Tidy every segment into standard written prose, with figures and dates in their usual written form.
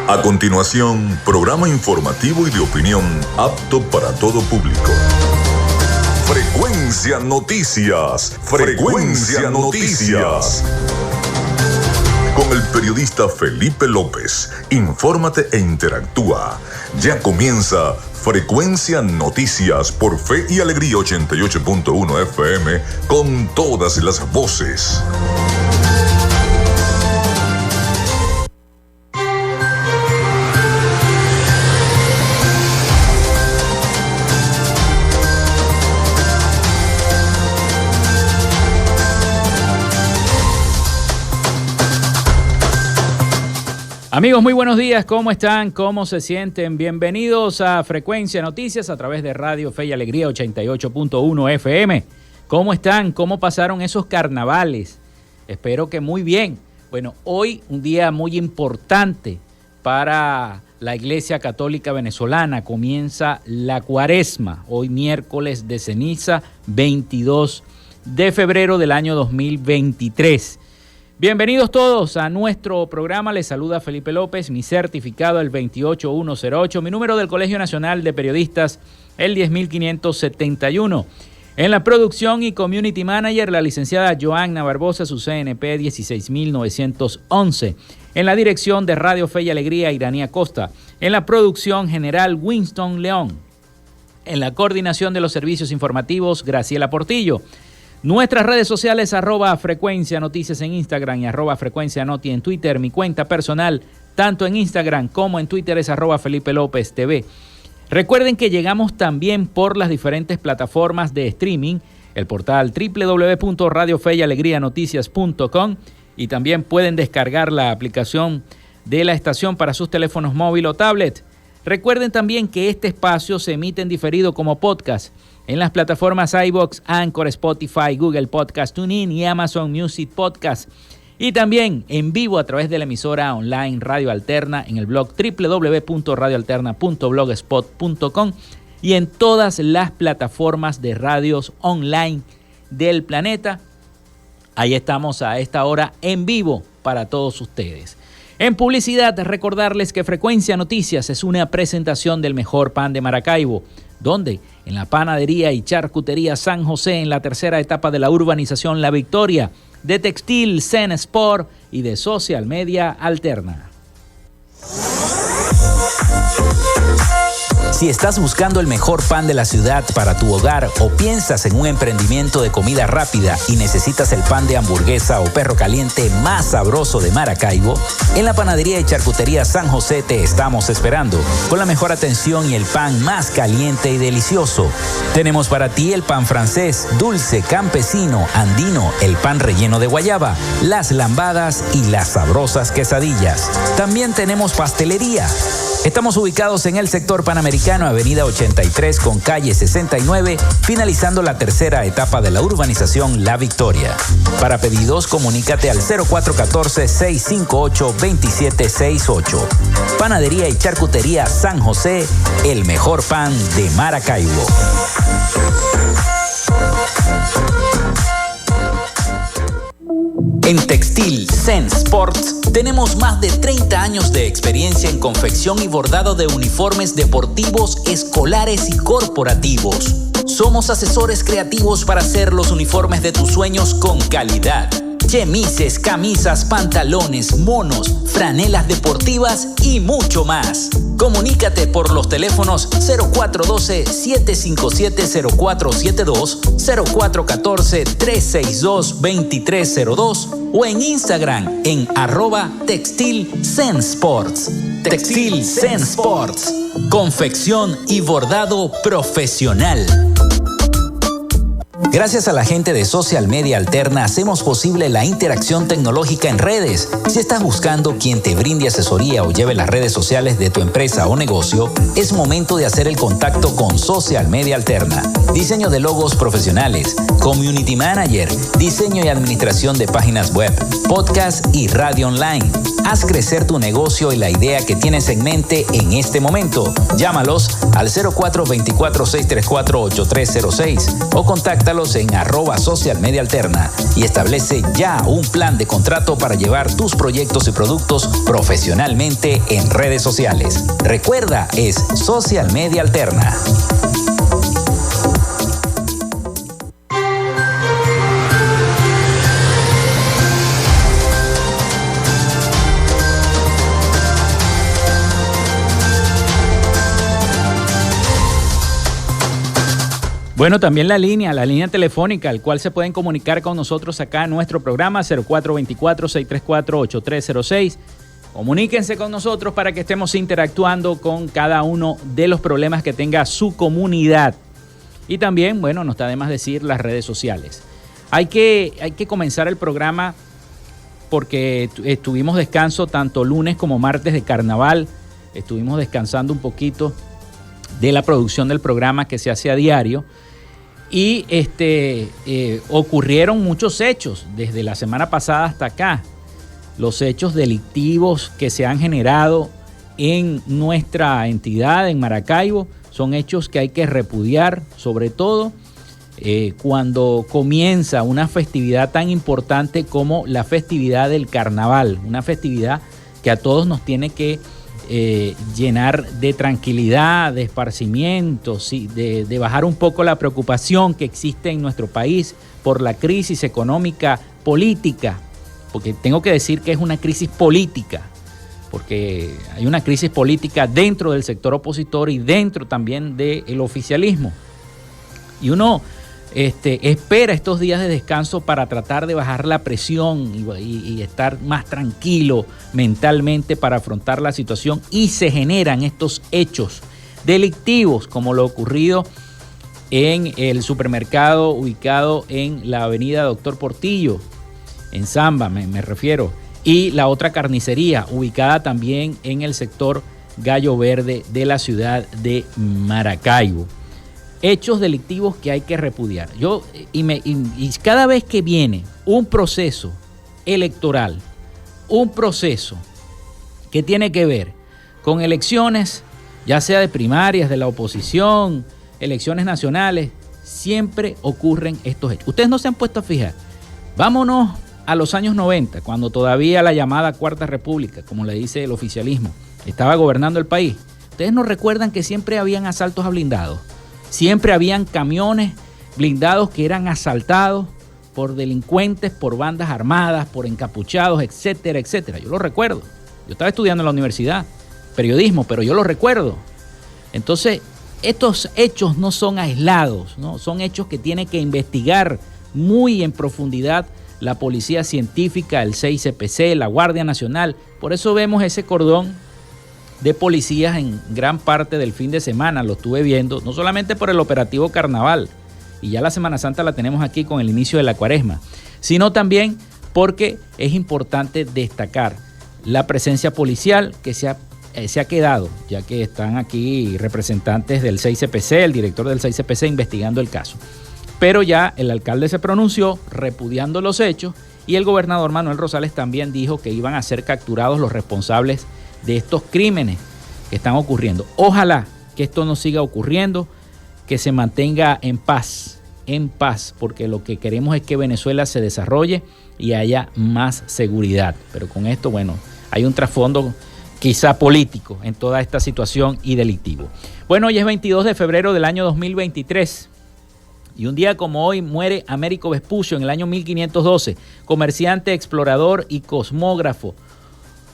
A continuación, programa informativo y de opinión apto para todo público. Frecuencia Noticias. Frecuencia Noticias. Con el periodista Felipe López. Infórmate e interactúa. Ya comienza Frecuencia Noticias por Fe y Alegría 88.1 FM con todas las voces. Amigos, muy buenos días. ¿Cómo están? ¿Cómo se sienten? Bienvenidos a Frecuencia Noticias a través de Radio Fe y Alegría 88.1 FM. ¿Cómo están? ¿Cómo pasaron esos carnavales? Espero que muy bien. Bueno, hoy un día muy importante para la Iglesia Católica Venezolana. Comienza la Cuaresma, hoy miércoles de ceniza, 22 de febrero del año 2023. Bienvenidos todos a nuestro programa. Les saluda Felipe López, mi certificado el 28108, mi número del Colegio Nacional de Periodistas el 10571. En la producción y community manager, la licenciada Joanna Barbosa, su CNP 16911. En la dirección de Radio Fe y Alegría, Iranía Costa. En la producción general, Winston León. En la coordinación de los servicios informativos, Graciela Portillo. Nuestras redes sociales, @Frecuencia Noticias en Instagram y @Frecuencia Noti en Twitter. Mi cuenta personal, tanto en Instagram como en Twitter, es @Felipe López TV. Recuerden que llegamos también por las diferentes plataformas de streaming, el portal www.radiofeyalegrianoticias.com, y también pueden descargar la aplicación de la estación para sus teléfonos móvil o tablet. Recuerden también que este espacio se emite en diferido como podcast en las plataformas iVoox, Anchor, Spotify, Google Podcast, TuneIn y Amazon Music Podcast. Y también en vivo a través de la emisora online Radio Alterna en el blog www.radioalterna.blogspot.com y en todas las plataformas de radios online del planeta. Ahí estamos a esta hora en vivo para todos ustedes. En publicidad, recordarles que Frecuencia Noticias es una presentación del mejor pan de Maracaibo, donde en la panadería y charcutería San José, en la tercera etapa de la urbanización La Victoria, de Textil Zen Sport y de Social Media Alterna. Si estás buscando el mejor pan de la ciudad para tu hogar o piensas en un emprendimiento de comida rápida y necesitas el pan de hamburguesa o perro caliente más sabroso de Maracaibo, en la panadería y charcutería San José te estamos esperando, con la mejor atención y el pan más caliente y delicioso. Tenemos para ti el pan francés, dulce, campesino, andino, el pan relleno de guayaba, las lambadas y las sabrosas quesadillas. También tenemos pastelería. Estamos ubicados en el sector Panamericano, avenida 83 con calle 69, finalizando la tercera etapa de la urbanización La Victoria. Para pedidos, comunícate al 0414-658-2768. Panadería y charcutería San José, el mejor pan de Maracaibo. En Textil Zen Sports tenemos más de 30 años de experiencia en confección y bordado de uniformes deportivos, escolares y corporativos. Somos asesores creativos para hacer los uniformes de tus sueños con calidad. Chemises, camisas, pantalones, monos, franelas deportivas y mucho más. Comunícate por los teléfonos 0412-757-0472, 0414-362-2302 o en Instagram en @TextilZenSports. Textil Zen Sports. Confección y bordado profesional. Gracias a la gente de Social Media Alterna hacemos posible la interacción tecnológica en redes. Si estás buscando quien te brinde asesoría o lleve las redes sociales de tu empresa o negocio, es momento de hacer el contacto con Social Media Alterna. Diseño de logos profesionales, community manager, diseño y administración de páginas web, podcast y radio online. Haz crecer tu negocio y la idea que tienes en mente en este momento. Llámalos al 0424-634-8306 o contáctalos en @socialmedialterna y establece ya un plan de contrato para llevar tus proyectos y productos profesionalmente en redes sociales. Recuerda, es Social Media Alterna. Bueno, también la línea telefónica, al cual se pueden comunicar con nosotros acá en nuestro programa, 0424-634-8306. Comuníquense con nosotros para que estemos interactuando con cada uno de los problemas que tenga su comunidad. Y también, bueno, no está de más decir las redes sociales. Hay que comenzar el programa porque estuvimos descanso tanto lunes como martes de carnaval. Estuvimos descansando un poquito de la producción del programa que se hace a diario. Y ocurrieron muchos hechos desde la semana pasada hasta acá. Los hechos delictivos que se han generado en nuestra entidad, en Maracaibo, son hechos que hay que repudiar, sobre todo cuando comienza una festividad tan importante como la festividad del carnaval, una festividad que a todos nos tiene que llenar de tranquilidad, de esparcimiento, sí, de bajar un poco la preocupación que existe en nuestro país por la crisis económica política, porque tengo que decir que es una crisis política, porque hay una crisis política dentro del sector opositor y dentro también del oficialismo. Y uno espera estos días de descanso para tratar de bajar la presión y estar más tranquilo mentalmente para afrontar la situación, y se generan estos hechos delictivos como lo ocurrido en el supermercado ubicado en la avenida Doctor Portillo, en Zamba me refiero, y la otra carnicería ubicada también en el sector Gallo Verde de la ciudad de Maracaibo. Hechos delictivos que hay que repudiar. Y cada vez que viene un proceso electoral, un proceso que tiene que ver con elecciones, ya sea de primarias, de la oposición, elecciones nacionales, siempre ocurren estos hechos. Ustedes no se han puesto a fijar. Vámonos a los años 90, cuando todavía la llamada Cuarta República, como le dice el oficialismo, estaba gobernando el país. Ustedes no recuerdan que siempre habían asaltos a blindados. Siempre habían camiones blindados que eran asaltados por delincuentes, por bandas armadas, por encapuchados, etcétera, etcétera. Yo lo recuerdo. Yo estaba estudiando en la universidad, periodismo, pero yo lo recuerdo. Entonces, estos hechos no son aislados, ¿no? Son hechos que tiene que investigar muy en profundidad la Policía Científica, el 6CPC, la Guardia Nacional. Por eso vemos ese cordón de policías en gran parte del fin de semana. Lo estuve viendo, no solamente por el operativo Carnaval, y ya la Semana Santa la tenemos aquí con el inicio de la Cuaresma, sino también porque es importante destacar la presencia policial que se ha quedado, ya que están aquí representantes del 6CPC, el director del 6CPC investigando el caso. Pero ya el alcalde se pronunció repudiando los hechos, y el gobernador Manuel Rosales también dijo que iban a ser capturados los responsables de estos crímenes que están ocurriendo. Ojalá que esto no siga ocurriendo, que se mantenga en paz, porque lo que queremos es que Venezuela se desarrolle y haya más seguridad. Pero con esto, bueno, hay un trasfondo quizá político en toda esta situación y delictivo. Bueno, hoy es 22 de febrero del año 2023. Y un día como hoy muere Américo Vespucio en el año 1512, comerciante, explorador y cosmógrafo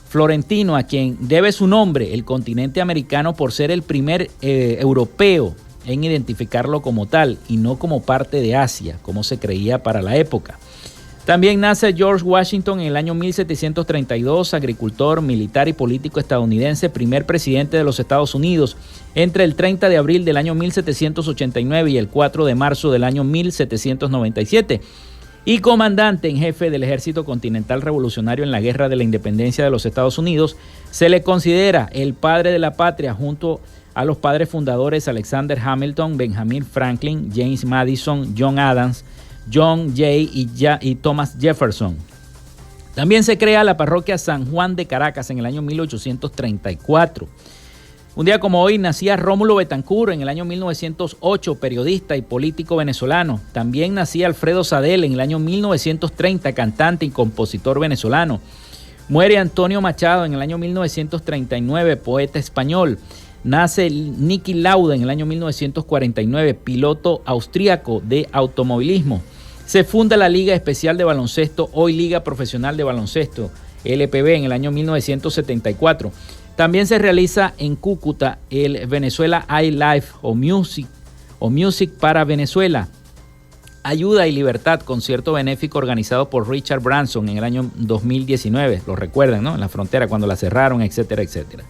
florentino, a quien debe su nombre el continente americano por ser el primer europeo en identificarlo como tal y no como parte de Asia, como se creía para la época. También nace George Washington en el año 1732, agricultor, militar y político estadounidense, primer presidente de los Estados Unidos entre el 30 de abril del año 1789 y el 4 de marzo del año 1797. Y comandante en jefe del Ejército Continental Revolucionario en la Guerra de la Independencia de los Estados Unidos. Se le considera el padre de la patria junto a los padres fundadores Alexander Hamilton, Benjamin Franklin, James Madison, John Adams, John Jay y Thomas Jefferson. También se crea la parroquia San Juan de Caracas en el año 1834. Un día como hoy nacía Rómulo Betancourt en el año 1908, periodista y político venezolano. También nacía Alfredo Sadel en el año 1930, cantante y compositor venezolano. Muere Antonio Machado en el año 1939, poeta español. Nace Niki Lauda en el año 1949, piloto austríaco de automovilismo. Se funda la Liga Especial de Baloncesto, hoy Liga Profesional de Baloncesto, LPB, en el año 1974. También se realiza en Cúcuta el Venezuela iLife o Music para Venezuela. Ayuda y Libertad, concierto benéfico organizado por Richard Branson en el año 2019. Lo recuerdan, ¿no? En la frontera cuando la cerraron, etcétera, etcétera.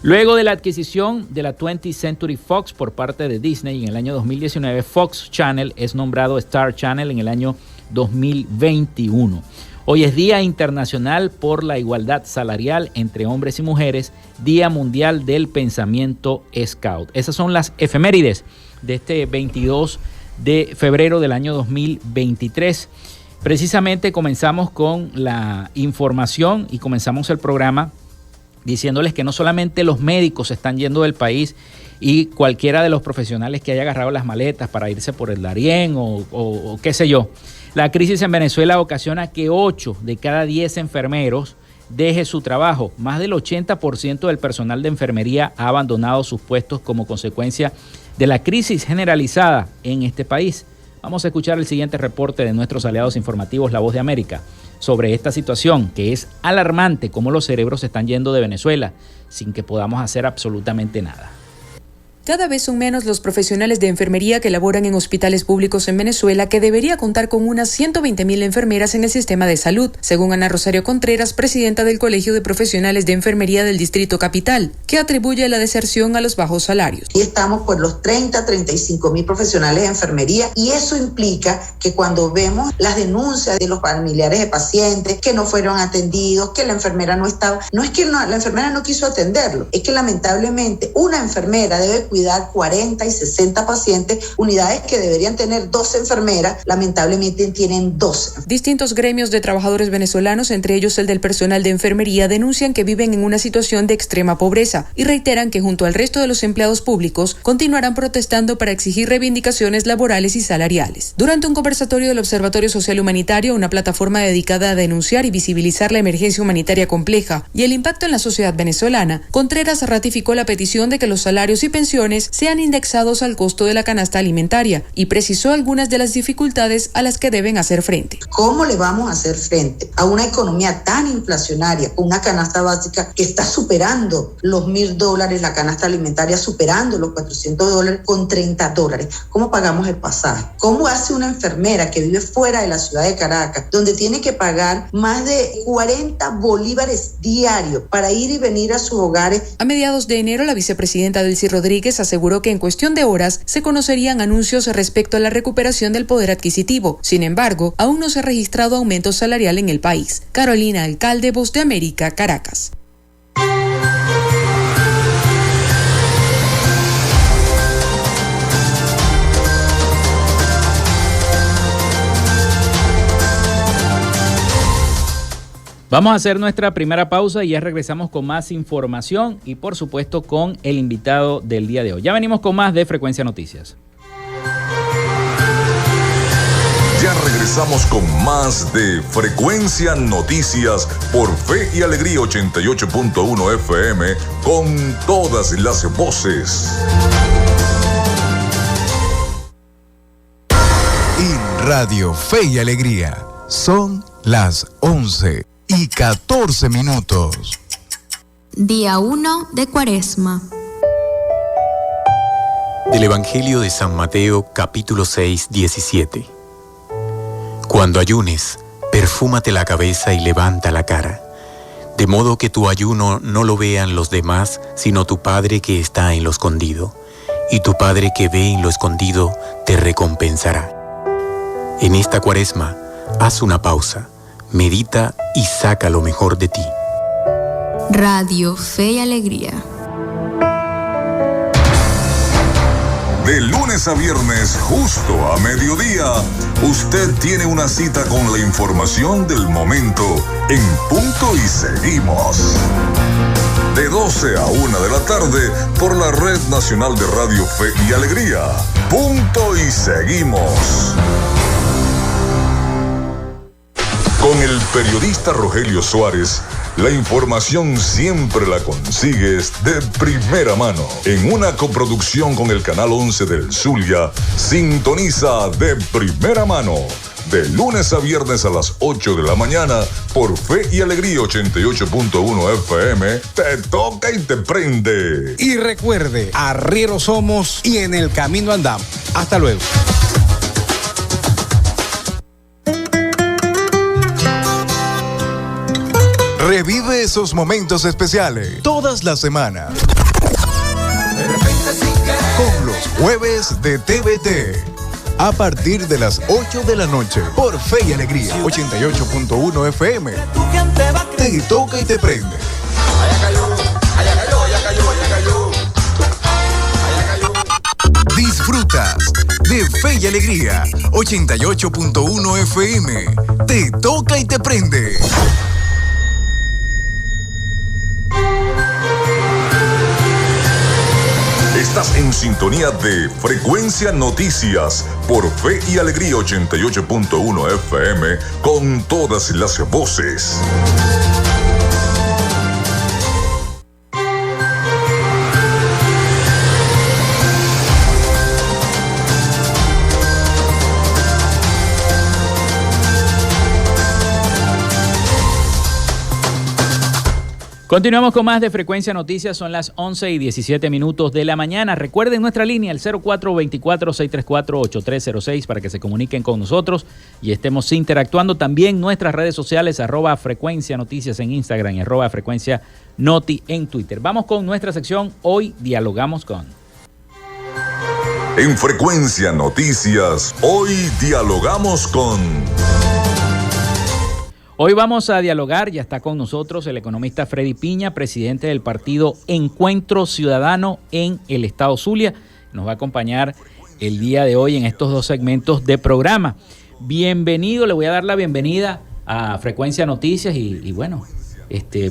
Luego de la adquisición de la 20th Century Fox por parte de Disney en el año 2019, Fox Channel es nombrado Star Channel en el año 2021. Hoy es Día Internacional por la Igualdad Salarial entre Hombres y Mujeres, Día Mundial del Pensamiento Scout. Esas son las efemérides de este 22 de febrero del año 2023. Precisamente comenzamos con la información y comenzamos el programa diciéndoles que no solamente los médicos se están yendo del país y cualquiera de los profesionales que haya agarrado las maletas para irse por el Darién o qué sé yo. La crisis en Venezuela ocasiona que 8 de cada 10 enfermeros deje su trabajo. Más del 80% del personal de enfermería ha abandonado sus puestos como consecuencia de la crisis generalizada en este país. Vamos a escuchar el siguiente reporte de nuestros aliados informativos La Voz de América sobre esta situación que es alarmante, cómo los cerebros se están yendo de Venezuela sin que podamos hacer absolutamente nada. Cada vez son menos los profesionales de enfermería que laboran en hospitales públicos en Venezuela, que debería contar con unas 120,000 enfermeras en el sistema de salud, según Ana Rosario Contreras, presidenta del Colegio de Profesionales de Enfermería del Distrito Capital, que atribuye la deserción a los bajos salarios. Y estamos por los 35,000 profesionales de enfermería, y eso implica que cuando vemos las denuncias de los familiares de pacientes que no fueron atendidos, que la enfermera no estaba, no es que la enfermera no quiso atenderlo, es que lamentablemente una enfermera debe cuidar 40 y 60 pacientes, unidades que deberían tener 12 enfermeras, lamentablemente tienen 12. Distintos gremios de trabajadores venezolanos, entre ellos el del personal de enfermería, denuncian que viven en una situación de extrema pobreza y reiteran que junto al resto de los empleados públicos continuarán protestando para exigir reivindicaciones laborales y salariales. Durante un conversatorio del Observatorio Social Humanitario, una plataforma dedicada a denunciar y visibilizar la emergencia humanitaria compleja y el impacto en la sociedad venezolana, Contreras ratificó la petición de que los salarios y pensiones sean indexados al costo de la canasta alimentaria y precisó algunas de las dificultades a las que deben hacer frente. ¿Cómo le vamos a hacer frente a una economía tan inflacionaria, con una canasta básica que está superando los $1,000, la canasta alimentaria superando los $400 con $30? ¿Cómo pagamos el pasaje? ¿Cómo hace una enfermera que vive fuera de la ciudad de Caracas, donde tiene que pagar más de 40 bolívares diarios para ir y venir a sus hogares? A mediados de enero, la vicepresidenta Delcy Rodríguez aseguró que en cuestión de horas se conocerían anuncios respecto a la recuperación del poder adquisitivo. Sin embargo, aún no se ha registrado aumento salarial en el país. Carolina Alcalde, Voz de América, Caracas. Vamos a hacer nuestra primera pausa y ya regresamos con más información y por supuesto con el invitado del día de hoy. Ya venimos con más de Frecuencia Noticias. Ya regresamos con más de Frecuencia Noticias por Fe y Alegría 88.1 FM con todas las voces. En Radio Fe y Alegría son las 11:14. Día 1 de Cuaresma. Del Evangelio de San Mateo, capítulo 6, 17. Cuando ayunes, perfúmate la cabeza y levanta la cara, de modo que tu ayuno no lo vean los demás, sino tu Padre que está en lo escondido, y tu Padre que ve en lo escondido te recompensará. En esta Cuaresma, haz una pausa, medita y saca lo mejor de ti. Radio Fe y Alegría. De lunes a viernes, justo a mediodía, usted tiene una cita con la información del momento en Punto y Seguimos. De 12 a 1 de la tarde por la Red Nacional de Radio Fe y Alegría. Punto y Seguimos. Con el periodista Rogelio Suárez, la información siempre la consigues de primera mano. En una coproducción con el Canal 11 del Zulia, sintoniza de primera mano. De lunes a viernes a las 8 de la mañana por Fe y Alegría 88.1 FM. Te toca y te prende. Y recuerde, arrieros somos y en el camino andamos. Hasta luego. Revive esos momentos especiales todas las semanas. Con los jueves de TVT. A partir de las 8 de la noche por Fe y Alegría 88.1 FM. Te toca y te prende. Disfrutas de Fe y Alegría 88.1 FM. Te toca y te prende. Estás en sintonía de Frecuencia Noticias por Fe y Alegría 88.1 FM con todas las voces. Continuamos con más de Frecuencia Noticias, son las 11:17 de la mañana. Recuerden nuestra línea, el 0424-634-8306 para que se comuniquen con nosotros y estemos interactuando. También nuestras redes sociales, @Frecuencia Noticias en Instagram y @Frecuencia Noti en Twitter. Vamos con nuestra sección, hoy dialogamos con. En Frecuencia Noticias, hoy dialogamos con... Hoy vamos a dialogar, ya está con nosotros el economista Freddy Piña, presidente del partido Encuentro Ciudadano en el estado Zulia. Nos va a acompañar el día de hoy en estos dos segmentos de programa. Bienvenido, le voy a dar la bienvenida a Frecuencia Noticias y bueno,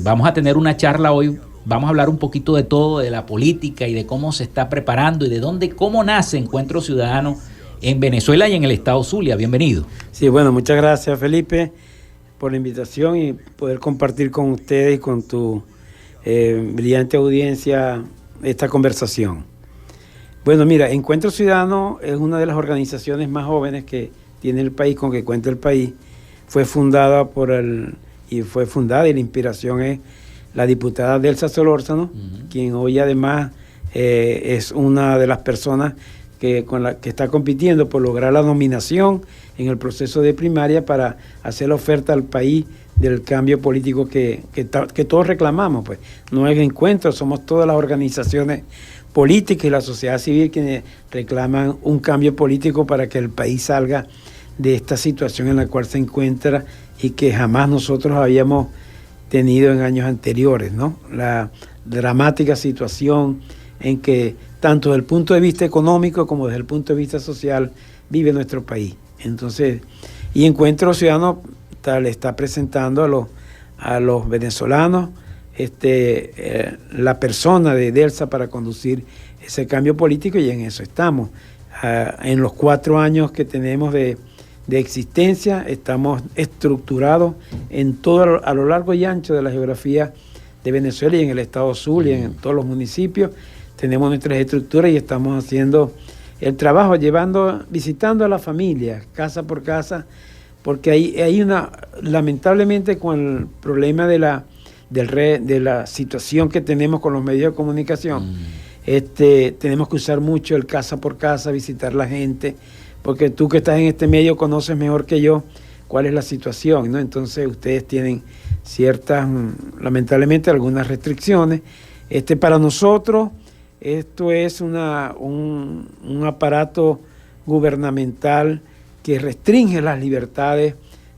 vamos a tener una charla hoy. Vamos a hablar un poquito de todo, de la política y de cómo se está preparando y de dónde, cómo nace Encuentro Ciudadano en Venezuela y en el estado Zulia. Bienvenido. Sí, bueno, muchas gracias, Felipe, por la invitación y poder compartir con ustedes y con tu brillante audiencia esta conversación. Bueno, mira, Encuentro Ciudadano es una de las organizaciones más jóvenes que tiene el país, con que cuenta el país. Fue fundada y la inspiración es la diputada Delsa Solórzano, quien hoy además es una de las personas con la que está compitiendo por lograr la nominación en el proceso de primaria para hacer la oferta al país del cambio político que todos reclamamos. Pues no es Encuentro, somos todas las organizaciones políticas y la sociedad civil quienes reclaman un cambio político para que el país salga de esta situación en la cual se encuentra y que jamás nosotros habíamos tenido en años anteriores, ¿no? La dramática situación en que tanto desde el punto de vista económico como desde el punto de vista social vive nuestro país. Entonces, y Encuentro Ciudadano le está presentando a los venezolanos la persona de Delsa para conducir ese cambio político, y en eso estamos. En los 4 años que tenemos de existencia, estamos estructurados a lo largo y ancho de la geografía de Venezuela y en el estado Zulia y en todos los municipios. Tenemos nuestras estructuras y estamos haciendo el trabajo, visitando a las familias, casa por casa, porque hay lamentablemente con el problema de la situación que tenemos con los medios de comunicación, tenemos que usar mucho el casa por casa, visitar a la gente, porque tú que estás en este medio conoces mejor que yo cuál es la situación, ¿no? Entonces ustedes tienen ciertas, lamentablemente, algunas restricciones. Para nosotros, esto es un aparato gubernamental que restringe las libertades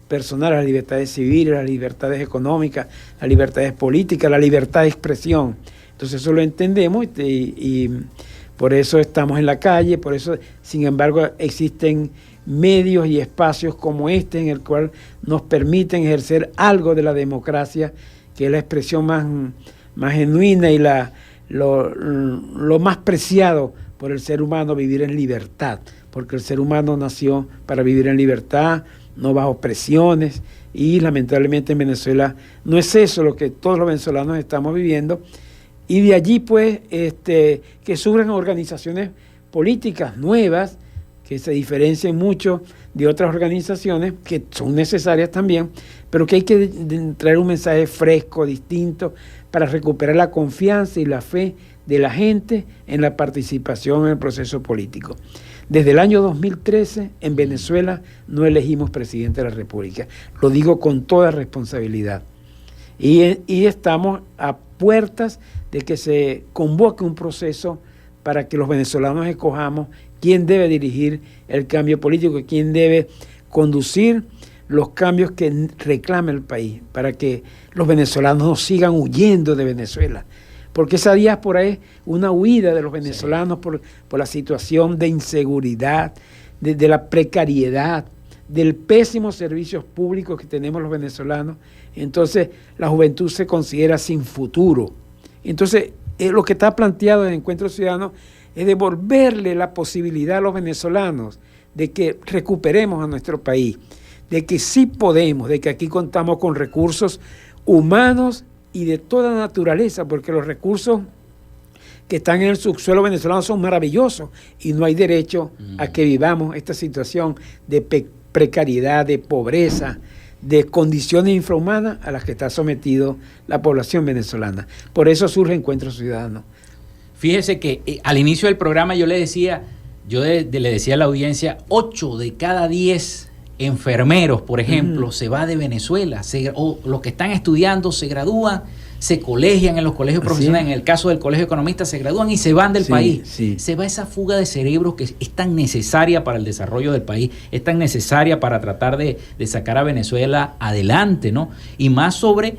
personales, las libertades civiles, las libertades económicas, las libertades políticas, la libertad de expresión. Entonces eso lo entendemos y Por eso estamos en la calle, por eso, sin embargo, existen medios y espacios como este en el cual nos permiten ejercer algo de la democracia, que es la expresión más genuina y lo más preciado por el ser humano, vivir en libertad, porque el ser humano nació para vivir en libertad, no bajo presiones, y lamentablemente en Venezuela no es eso lo que todos los venezolanos estamos viviendo, y de allí pues que surjan organizaciones políticas nuevas que se diferencien mucho de otras organizaciones que son necesarias también, pero que hay que traer un mensaje fresco, distinto, para recuperar la confianza y la fe de la gente en la participación en el proceso político. Desde el año 2013 en Venezuela no elegimos presidente de la República, lo digo con toda responsabilidad. Y estamos a puertas de que se convoque un proceso para que los venezolanos escojamos quién debe dirigir el cambio político, quién debe conducir los cambios que reclama el país, para que los venezolanos no sigan huyendo de Venezuela. Porque esa diáspora es una huida de los venezolanos por la situación de inseguridad, de la precariedad, del pésimo servicios públicos que tenemos los venezolanos. Entonces la juventud se considera sin futuro. Entonces lo que está planteado en el Encuentro Ciudadano es devolverle la posibilidad a los venezolanos de que recuperemos a nuestro país, de que sí podemos, de que aquí contamos con recursos humanos y de toda naturaleza, porque los recursos que están en el subsuelo venezolano son maravillosos y no hay derecho a que vivamos esta situación de precariedad, de pobreza, de condiciones infrahumanas a las que está sometido la población venezolana. Por eso surge Encuentro Ciudadano. Fíjese que al inicio del programa yo le decía a la audiencia, 8 de cada 10 enfermeros, por ejemplo, se va de Venezuela, o los que están estudiando se gradúan, se colegian en los colegios profesionales, en el caso del colegio economista se gradúan y se van del país. Se va esa fuga de cerebros que es tan necesaria para el desarrollo del país, es tan necesaria para tratar de sacar a Venezuela adelante, ¿no? Y más sobre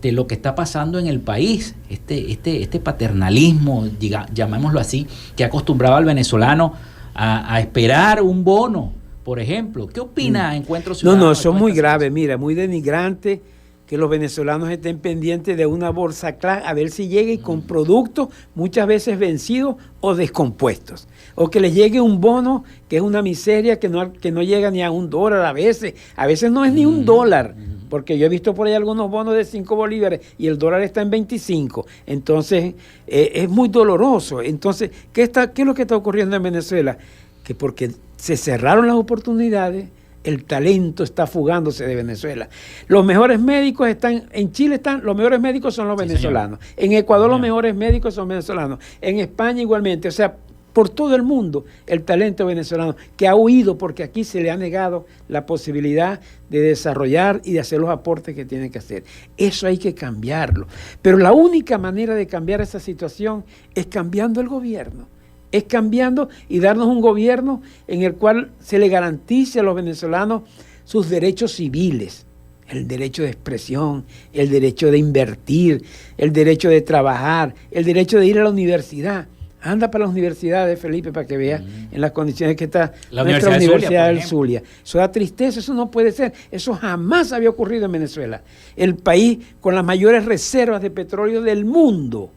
lo que está pasando en el país, este paternalismo, llamémoslo así, que acostumbraba al venezolano a esperar un bono, por ejemplo. ¿Qué opina Encuentro Ciudadano? No, eso es muy grave, mira, muy denigrante que los venezolanos estén pendientes de una bolsa a ver si llega y con productos muchas veces vencidos o descompuestos. O que les llegue un bono que es una miseria que no llega ni a $1 a veces no es ni $1, porque yo he visto por ahí algunos bonos de 5 bolívares y el dólar está en 25. Entonces es muy doloroso. Entonces, ¿qué es lo que está ocurriendo en Venezuela? Que porque se cerraron las oportunidades, el talento está fugándose de Venezuela. Los mejores médicos en Chile los mejores médicos son los venezolanos. Señor. En Ecuador los mejores médicos son venezolanos. En España igualmente. O sea, por todo el mundo el talento venezolano que ha huido porque aquí se le ha negado la posibilidad de desarrollar y de hacer los aportes que tiene que hacer. Eso hay que cambiarlo. Pero la única manera de cambiar esa situación es cambiando el gobierno. Es cambiando y darnos un gobierno en el cual se le garantice a los venezolanos sus derechos civiles, el derecho de expresión, el derecho de invertir, el derecho de trabajar, el derecho de ir a la universidad. Anda para las universidades, Felipe, para que veas en las condiciones que está nuestra Universidad del Zulia. Eso da tristeza, eso no puede ser. Eso jamás había ocurrido en Venezuela. El país con las mayores reservas de petróleo del mundo.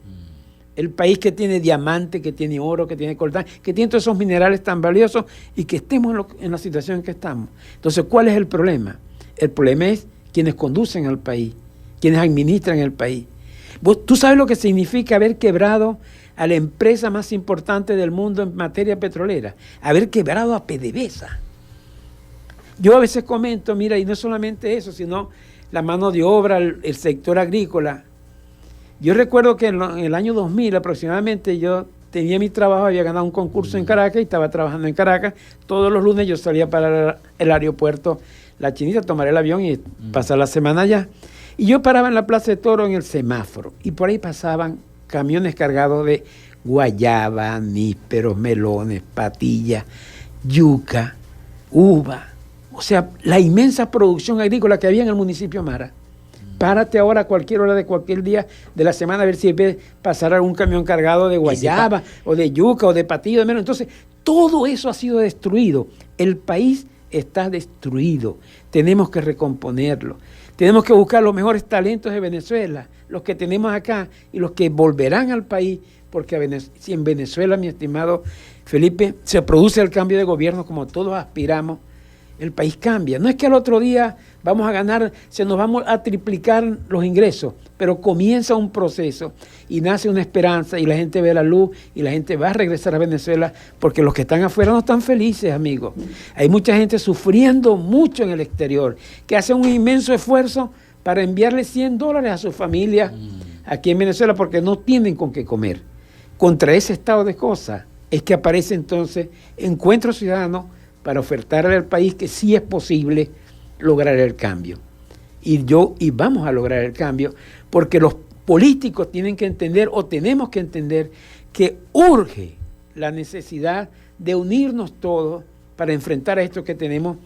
El país que tiene diamante, que tiene oro, que tiene coltán, que tiene todos esos minerales tan valiosos y que estemos en la situación en que estamos. Entonces, ¿cuál es el problema? El problema es quienes conducen al país, quienes administran el país. ¿Tú sabes lo que significa haber quebrado a la empresa más importante del mundo en materia petrolera? Haber quebrado a PDVSA. Yo a veces comento, mira, y no solamente eso, sino la mano de obra, el sector agrícola. Yo recuerdo que en el año 2000 aproximadamente yo tenía mi trabajo, había ganado un concurso en Caracas y estaba trabajando en Caracas. Todos los lunes yo salía para el aeropuerto La Chinita, tomar el avión y pasar la semana allá. Y yo paraba en la Plaza de Toro en el semáforo y por ahí pasaban camiones cargados de guayaba, nísperos, melones, patillas, yuca, uva. O sea, la inmensa producción agrícola que había en el municipio Mara. párate ahora a cualquier hora de cualquier día de la semana a ver si ves pasar algún camión cargado de guayaba o de yuca o de patillo de menos. Entonces, todo eso ha sido destruido. El país está destruido. Tenemos que recomponerlo. Tenemos que buscar los mejores talentos de Venezuela, los que tenemos acá y los que volverán al país, porque si en Venezuela, mi estimado Felipe, se produce el cambio de gobierno como todos aspiramos, el país cambia. No es que al otro día vamos a ganar, se nos vamos a triplicar los ingresos, pero comienza un proceso y nace una esperanza y la gente ve la luz y la gente va a regresar a Venezuela, porque los que están afuera no están felices, amigos. Hay mucha gente sufriendo mucho en el exterior, que hace un inmenso esfuerzo para enviarle $100 a su familia aquí en Venezuela porque no tienen con qué comer. Contra ese estado de cosas es que aparece entonces Encuentro Ciudadano para ofertarle al país que sí es posible lograr el cambio. Y vamos a lograr el cambio porque los políticos tienen que entender, o tenemos que entender, que urge la necesidad de unirnos todos para enfrentar a esto que tenemos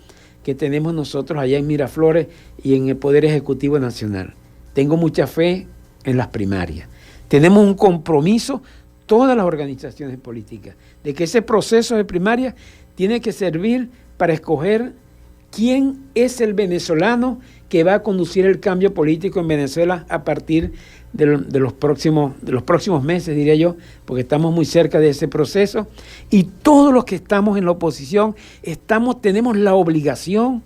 nosotros allá en Miraflores y en el Poder Ejecutivo Nacional. Tengo mucha fe en las primarias. Tenemos un compromiso, todas las organizaciones políticas, de que ese proceso de primaria tiene que servir para escoger quién es el venezolano que va a conducir el cambio político en Venezuela a partir de los próximos meses, diría yo, porque estamos muy cerca de ese proceso. Y todos los que estamos en la oposición tenemos la obligación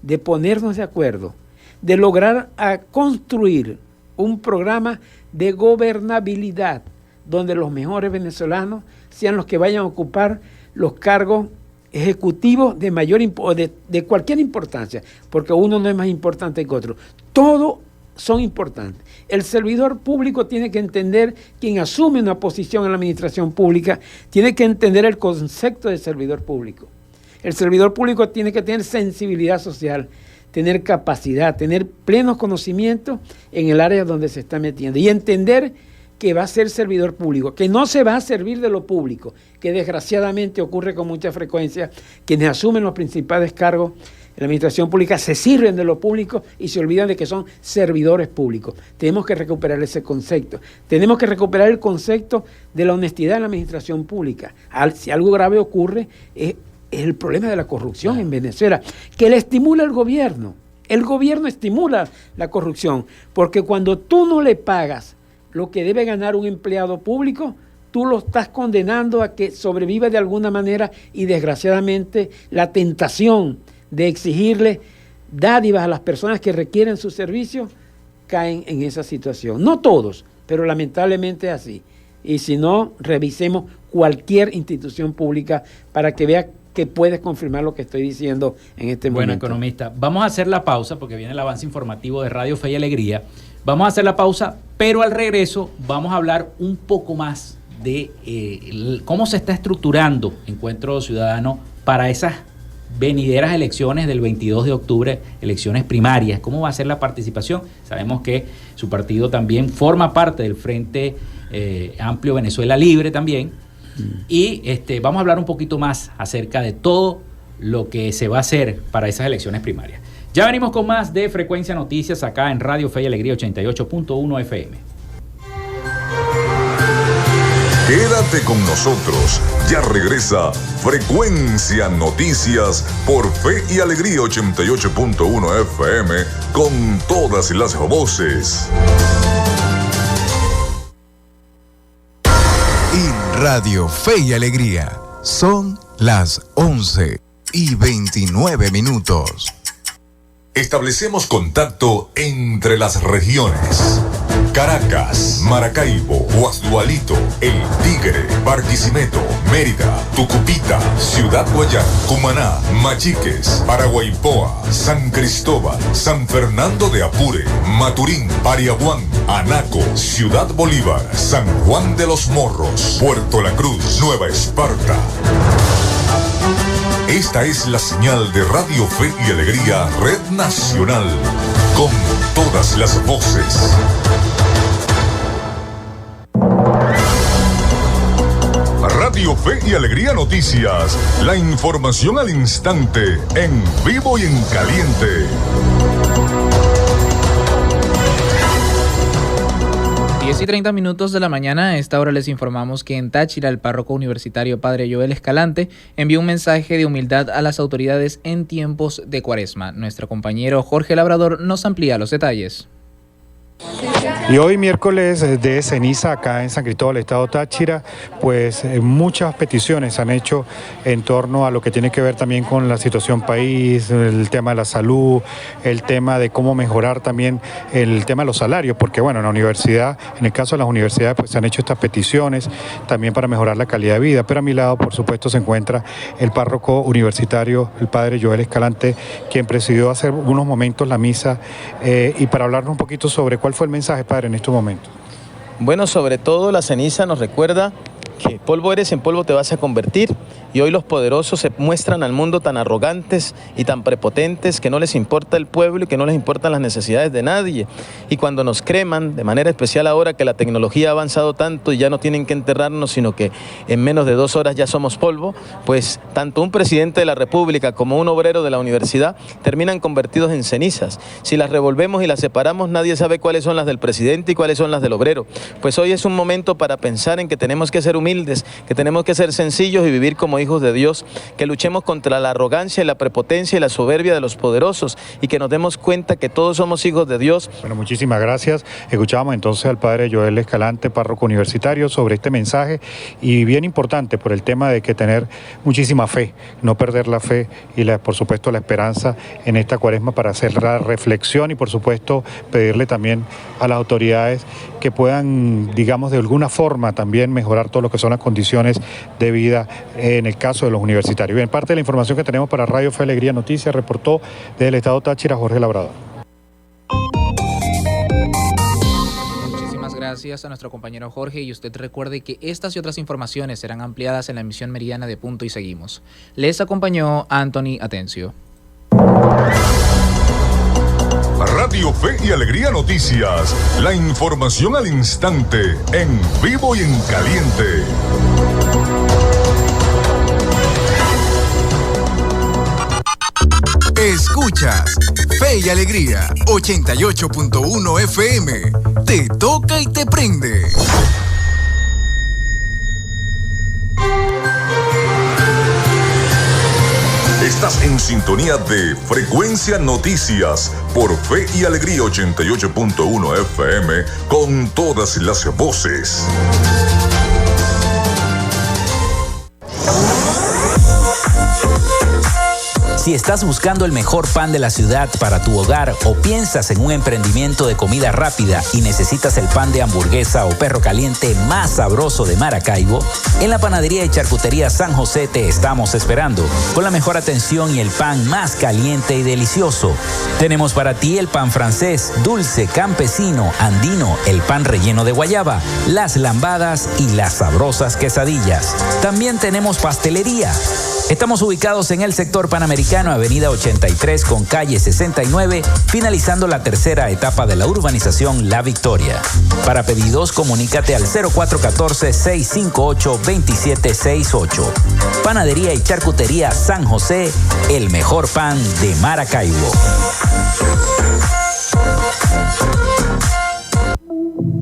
de ponernos de acuerdo, de lograr construir un programa de gobernabilidad donde los mejores venezolanos sean los que vayan a ocupar los cargos ejecutivos de mayor de cualquier importancia, porque uno no es más importante que otro. Todos son importantes. El servidor público tiene que entender, quien asume una posición en la administración pública, tiene que entender el concepto de servidor público. El servidor público tiene que tener sensibilidad social, tener capacidad, tener plenos conocimientos en el área donde se está metiendo y entender que va a ser servidor público, que no se va a servir de lo público, que desgraciadamente ocurre con mucha frecuencia. Quienes asumen los principales cargos en la administración pública se sirven de lo público y se olvidan de que son servidores públicos. Tenemos que recuperar ese concepto. Tenemos que recuperar el concepto de la honestidad en la administración pública. Si algo grave ocurre, es el problema de la corrupción en Venezuela, que le estimula el gobierno. El gobierno estimula la corrupción, porque cuando tú no le pagas lo que debe ganar un empleado público, tú lo estás condenando a que sobreviva de alguna manera, y desgraciadamente la tentación de exigirle dádivas a las personas que requieren sus servicios caen en esa situación. No todos, pero lamentablemente es así. Y si no, revisemos cualquier institución pública para que vea que puedes confirmar lo que estoy diciendo en este momento. Bueno, economista, vamos a hacer la pausa porque viene el avance informativo de Radio Fe y Alegría. Vamos a hacer la pausa, pero al regreso vamos a hablar un poco más de cómo se está estructurando Encuentro Ciudadano para esas venideras elecciones del 22 de octubre, elecciones primarias. ¿Cómo va a ser la participación? Sabemos que su partido también forma parte del Frente Amplio Venezuela Libre también. Y vamos a hablar un poquito más acerca de todo lo que se va a hacer para esas elecciones primarias. Ya venimos con más de Frecuencia Noticias acá en Radio Fe y Alegría 88.1 FM. Quédate con nosotros. Ya regresa Frecuencia Noticias por Fe y Alegría 88.1 FM con todas las voces. En Radio Fe y Alegría son las 11:29. Establecemos contacto entre las regiones. Caracas, Maracaibo, Guasdualito, El Tigre, Barquisimeto, Mérida, Tucupita, Ciudad Guayán, Cumaná, Machiques, Paraguaipoa, San Cristóbal, San Fernando de Apure, Maturín, Pariaguán, Anaco, Ciudad Bolívar, San Juan de los Morros, Puerto La Cruz, Nueva Esparta. Esta es la señal de Radio Fe y Alegría, Red Nacional, con todas las voces. Radio Fe y Alegría Noticias, la información al instante, en vivo y en caliente. 10:30 de la mañana. A esta hora les informamos que en Táchira el párroco universitario Padre Joel Escalante envió un mensaje de humildad a las autoridades en tiempos de Cuaresma. Nuestro compañero Jorge Labrador nos amplía los detalles. Y hoy miércoles de ceniza acá en San Cristóbal, estado Táchira, pues muchas peticiones se han hecho en torno a lo que tiene que ver también con la situación país, el tema de la salud, el tema de cómo mejorar también el tema de los salarios, porque bueno, en la universidad, en el caso de las universidades, pues se han hecho estas peticiones también para mejorar la calidad de vida, pero a mi lado, por supuesto, se encuentra el párroco universitario, el padre Joel Escalante, quien presidió hace unos momentos la misa, y para hablarnos un poquito sobre cuál fue el mensaje, padre, en estos momentos. Bueno, sobre todo la ceniza nos recuerda que polvo eres, en polvo te vas a convertir, y hoy los poderosos se muestran al mundo tan arrogantes y tan prepotentes que no les importa el pueblo y que no les importan las necesidades de nadie. Y cuando nos creman, de manera especial ahora que la tecnología ha avanzado tanto y ya no tienen que enterrarnos, sino que en menos de 2 horas ya somos polvo, pues tanto un presidente de la República como un obrero de la universidad terminan convertidos en cenizas. Si las revolvemos y las separamos, nadie sabe cuáles son las del presidente y cuáles son las del obrero. Pues hoy es un momento para pensar en que tenemos que ser humildes, que tenemos que ser sencillos y vivir como hijos de Dios, que luchemos contra la arrogancia y la prepotencia y la soberbia de los poderosos y que nos demos cuenta que todos somos hijos de Dios. Bueno, muchísimas gracias. Escuchábamos entonces al padre Joel Escalante, párroco universitario, sobre este mensaje, y bien importante por el tema de que tener muchísima fe, no perder la fe y por supuesto la esperanza en esta Cuaresma para hacer la reflexión y por supuesto pedirle también a las autoridades que puedan, digamos, de alguna forma también mejorar todo lo que son las condiciones de vida en el caso de los universitarios. Bien, parte de la información que tenemos para Radio Fe Alegría Noticias, reportó desde el estado Táchira Jorge Labrador. Muchísimas gracias a nuestro compañero Jorge, y usted recuerde que estas y otras informaciones serán ampliadas en la emisión meridiana de Punto y Seguimos. Les acompañó Anthony Atencio. Radio Fe y Alegría Noticias, la información al instante, en vivo y en caliente. Escuchas Fe y Alegría 88.1 FM. Te toca y te prende. Estás en sintonía de Frecuencia Noticias por Fe y Alegría 88.1 FM con todas las voces. Si estás buscando el mejor pan de la ciudad para tu hogar o piensas en un emprendimiento de comida rápida y necesitas el pan de hamburguesa o perro caliente más sabroso de Maracaibo, en la panadería y charcutería San José te estamos esperando, con la mejor atención y el pan más caliente y delicioso. Tenemos para ti el pan francés, dulce, campesino, andino, el pan relleno de guayaba, las lambadas y las sabrosas quesadillas. También tenemos pastelería. Estamos ubicados en el sector Panamericano, avenida 83 con calle 69, finalizando la tercera etapa de la urbanización La Victoria. Para pedidos, comunícate al 0414-658-2768. Panadería y charcutería San José, el mejor pan de Maracaibo.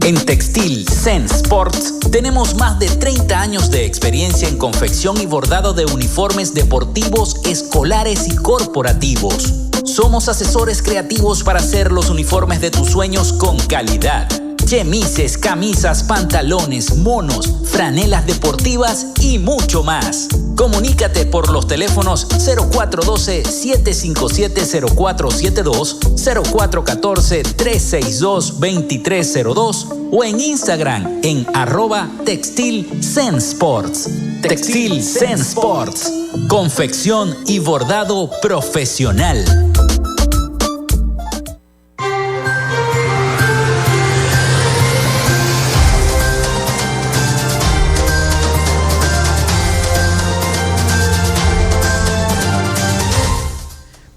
En Textil Zen Sports tenemos más de 30 años de experiencia en confección y bordado de uniformes deportivos, escolares y corporativos. Somos asesores creativos para hacer los uniformes de tus sueños con calidad. Chemises, camisas, pantalones, monos, franelas deportivas y mucho más. Comunícate por los teléfonos 0412-757-0472, 0414-362-2302 o en Instagram en @TextilZenSports. Textil Zen Sports. Confección y bordado profesional.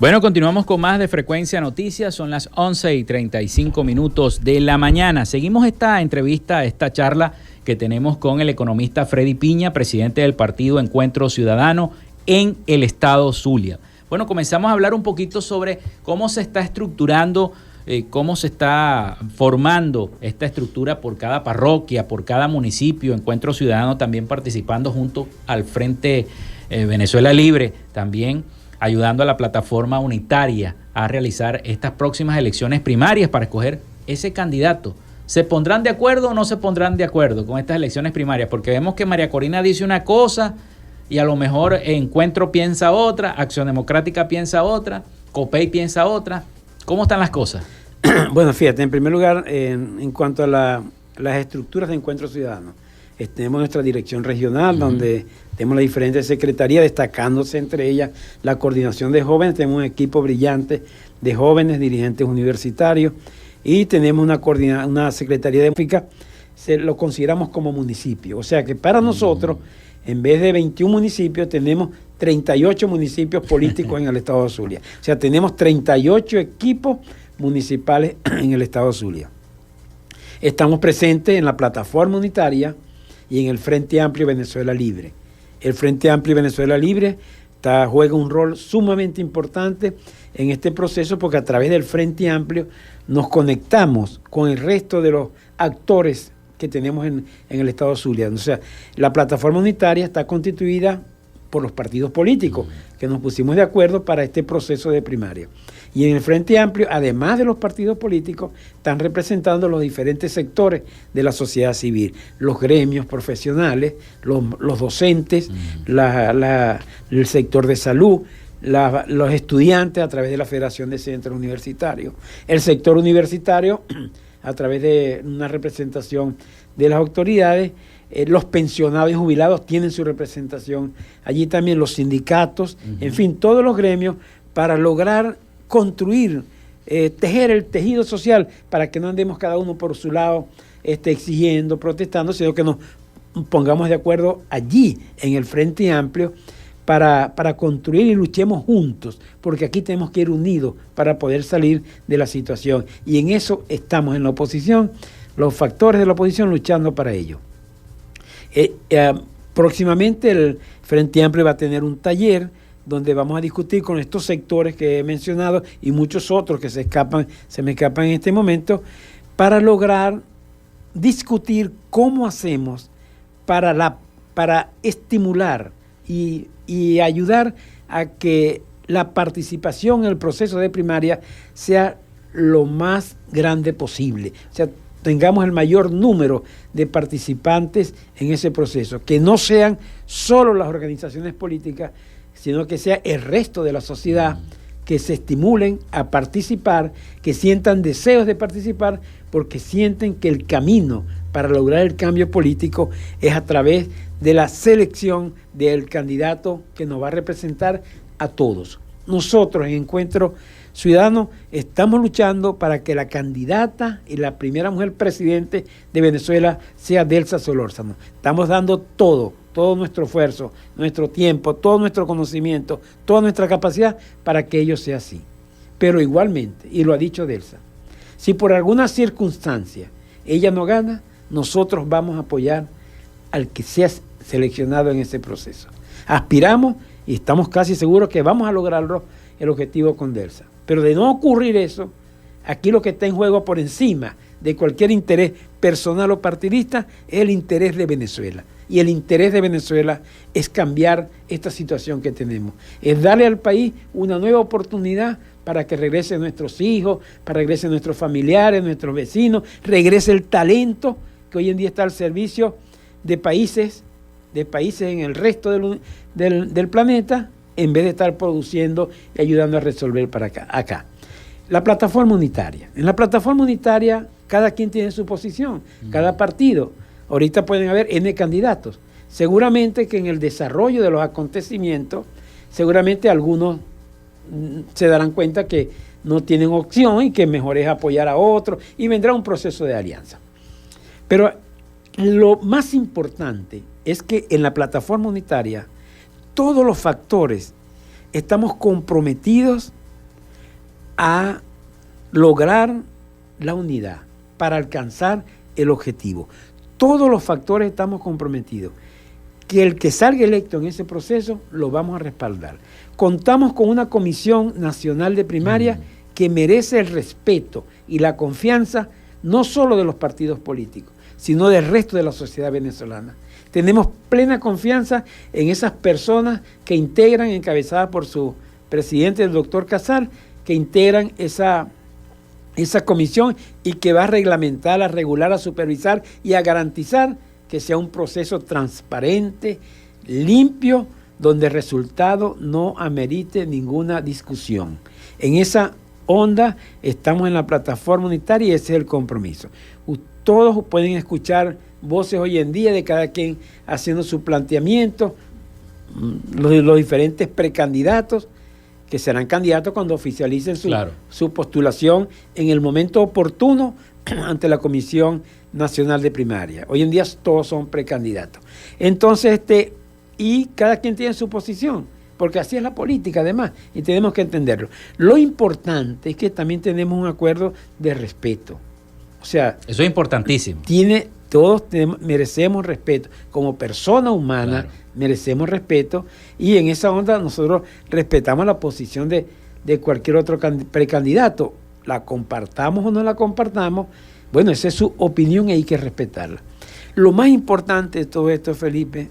Bueno, continuamos con más de Frecuencia Noticias. Son las 11:35 de la mañana. Seguimos esta entrevista, esta charla que tenemos con el economista Freddy Piña, presidente del partido Encuentro Ciudadano en el estado Zulia. Bueno, comenzamos a hablar un poquito sobre cómo se está estructurando cómo se está formando esta estructura por cada parroquia, por cada municipio, Encuentro Ciudadano también participando junto al Frente Venezuela Libre, también ayudando a la plataforma unitaria a realizar estas próximas elecciones primarias para escoger ese candidato. ¿Se pondrán de acuerdo o no se pondrán de acuerdo con estas elecciones primarias? Porque vemos que María Corina dice una cosa y a lo mejor Encuentro piensa otra, Acción Democrática piensa otra, COPEI piensa otra. ¿Cómo están las cosas? Bueno, fíjate, en primer lugar, en cuanto a las estructuras de Encuentro Ciudadano, tenemos nuestra dirección regional, donde tenemos las diferentes secretarías, destacándose entre ellas la coordinación de jóvenes. Tenemos un equipo brillante de jóvenes, dirigentes universitarios, y tenemos una secretaría de música, lo consideramos como municipio. O sea que para nosotros, en vez de 21 municipios, tenemos 38 municipios políticos en el estado de Zulia. O sea, tenemos 38 equipos municipales en el estado de Zulia. Estamos presentes en la plataforma unitaria y en el Frente Amplio Venezuela Libre. El Frente Amplio Venezuela Libre juega un rol sumamente importante en este proceso, porque a través del Frente Amplio nos conectamos con el resto de los actores que tenemos en el estado de Zulia. O sea, la plataforma unitaria está constituida por los partidos políticos que nos pusimos de acuerdo para este proceso de primaria. Y en el Frente Amplio, además de los partidos políticos, están representando los diferentes sectores de la sociedad civil, los gremios profesionales, los docentes, el sector de salud, los estudiantes a través de la Federación de Centros Universitarios, el sector universitario a través de una representación de las autoridades, los pensionados y jubilados tienen su representación, allí también los sindicatos, en fin, todos los gremios, para lograr construir, tejer el tejido social, para que no andemos cada uno por su lado exigiendo, protestando, sino que nos pongamos de acuerdo allí en el Frente Amplio para construir y luchemos juntos, porque aquí tenemos que ir unidos para poder salir de la situación. Y en eso estamos en la oposición, los factores de la oposición luchando para ello. Próximamente el Frente Amplio va a tener un taller donde vamos a discutir con estos sectores que he mencionado y muchos otros que se me escapan en este momento, para lograr discutir cómo hacemos para estimular y ayudar a que la participación en el proceso de primaria sea lo más grande posible. O sea, tengamos el mayor número de participantes en ese proceso, que no sean solo las organizaciones políticas, sino que sea el resto de la sociedad, que se estimulen a participar, que sientan deseos de participar, porque sienten que el camino para lograr el cambio político es a través de la selección del candidato que nos va a representar a todos. Nosotros en Encuentro Ciudadano estamos luchando para que la candidata y la primera mujer presidente de Venezuela sea Delsa Solórzano. Estamos dando todo nuestro esfuerzo, nuestro tiempo, todo nuestro conocimiento, toda nuestra capacidad para que ello sea así. Pero igualmente, y lo ha dicho Delsa, si por alguna circunstancia ella no gana, nosotros vamos a apoyar al que sea seleccionado en ese proceso. Aspiramos y estamos casi seguros que vamos a lograrlo, el objetivo con Delsa. Pero de no ocurrir eso, aquí lo que está en juego por encima de cualquier interés personal o partidista es el interés de Venezuela. Y el interés de Venezuela es cambiar esta situación que tenemos. Es darle al país una nueva oportunidad para que regresen nuestros hijos, para que regresen nuestros familiares, nuestros vecinos, regrese el talento que hoy en día está al servicio de países en el resto del planeta, en vez de estar produciendo y ayudando a resolver para acá. La plataforma unitaria. En la plataforma unitaria, cada quien tiene su posición, cada partido. Ahorita pueden haber N candidatos. Seguramente que en el desarrollo de los acontecimientos, seguramente algunos se darán cuenta que no tienen opción y que mejor es apoyar a otros, y vendrá un proceso de alianza. Pero lo más importante es que en la plataforma unitaria todos los factores estamos comprometidos a lograr la unidad para alcanzar el objetivo. Todos los factores estamos comprometidos. Que el que salga electo en ese proceso lo vamos a respaldar. Contamos con una Comisión Nacional de Primaria que merece el respeto y la confianza no solo de los partidos políticos, sino del resto de la sociedad venezolana. Tenemos plena confianza en esas personas que integran, encabezadas por su presidente, el doctor Casal, que integran esa comisión y que va a reglamentar, a regular, a supervisar y a garantizar que sea un proceso transparente, limpio, donde el resultado no amerite ninguna discusión. En esa onda estamos en la plataforma unitaria y ese es el compromiso. Todos pueden escuchar voces hoy en día de cada quien haciendo su planteamiento, los diferentes precandidatos, que serán candidatos cuando oficialicen su postulación en el momento oportuno ante la Comisión Nacional de Primaria. Hoy en día todos son precandidatos. Entonces, y cada quien tiene su posición, porque así es la política además, y tenemos que entenderlo. Lo importante es que también tenemos un acuerdo de respeto. O sea, eso es importantísimo. Todos merecemos respeto. Como persona humana, merecemos respeto, y en esa onda nosotros respetamos la posición de cualquier otro precandidato. La compartamos o no la compartamos, bueno, esa es su opinión y hay que respetarla. Lo más importante de todo esto, Felipe,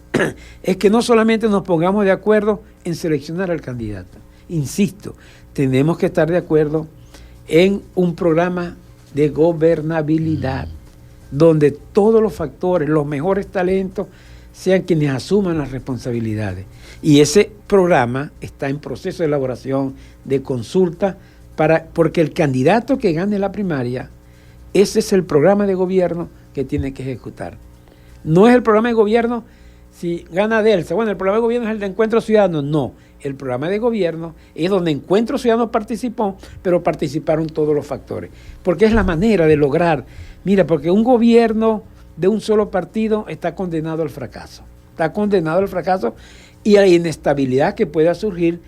es que no solamente nos pongamos de acuerdo en seleccionar al candidato. Insisto, tenemos que estar de acuerdo en un programa de gobernabilidad, donde todos los factores, los mejores talentos, sean quienes asuman las responsabilidades. Y ese programa está en proceso de elaboración, de consulta, porque el candidato que gane la primaria, ese es el programa de gobierno que tiene que ejecutar. No es el programa de gobierno si gana Delsa. Bueno, el programa de gobierno es el de Encuentro Ciudadano. No, el programa de gobierno es donde Encuentro Ciudadano participó, pero participaron todos los factores. Porque es la manera de lograr. Mira, porque un gobierno de un solo partido está condenado al fracaso. Está condenado al fracaso y a la inestabilidad que pueda surgir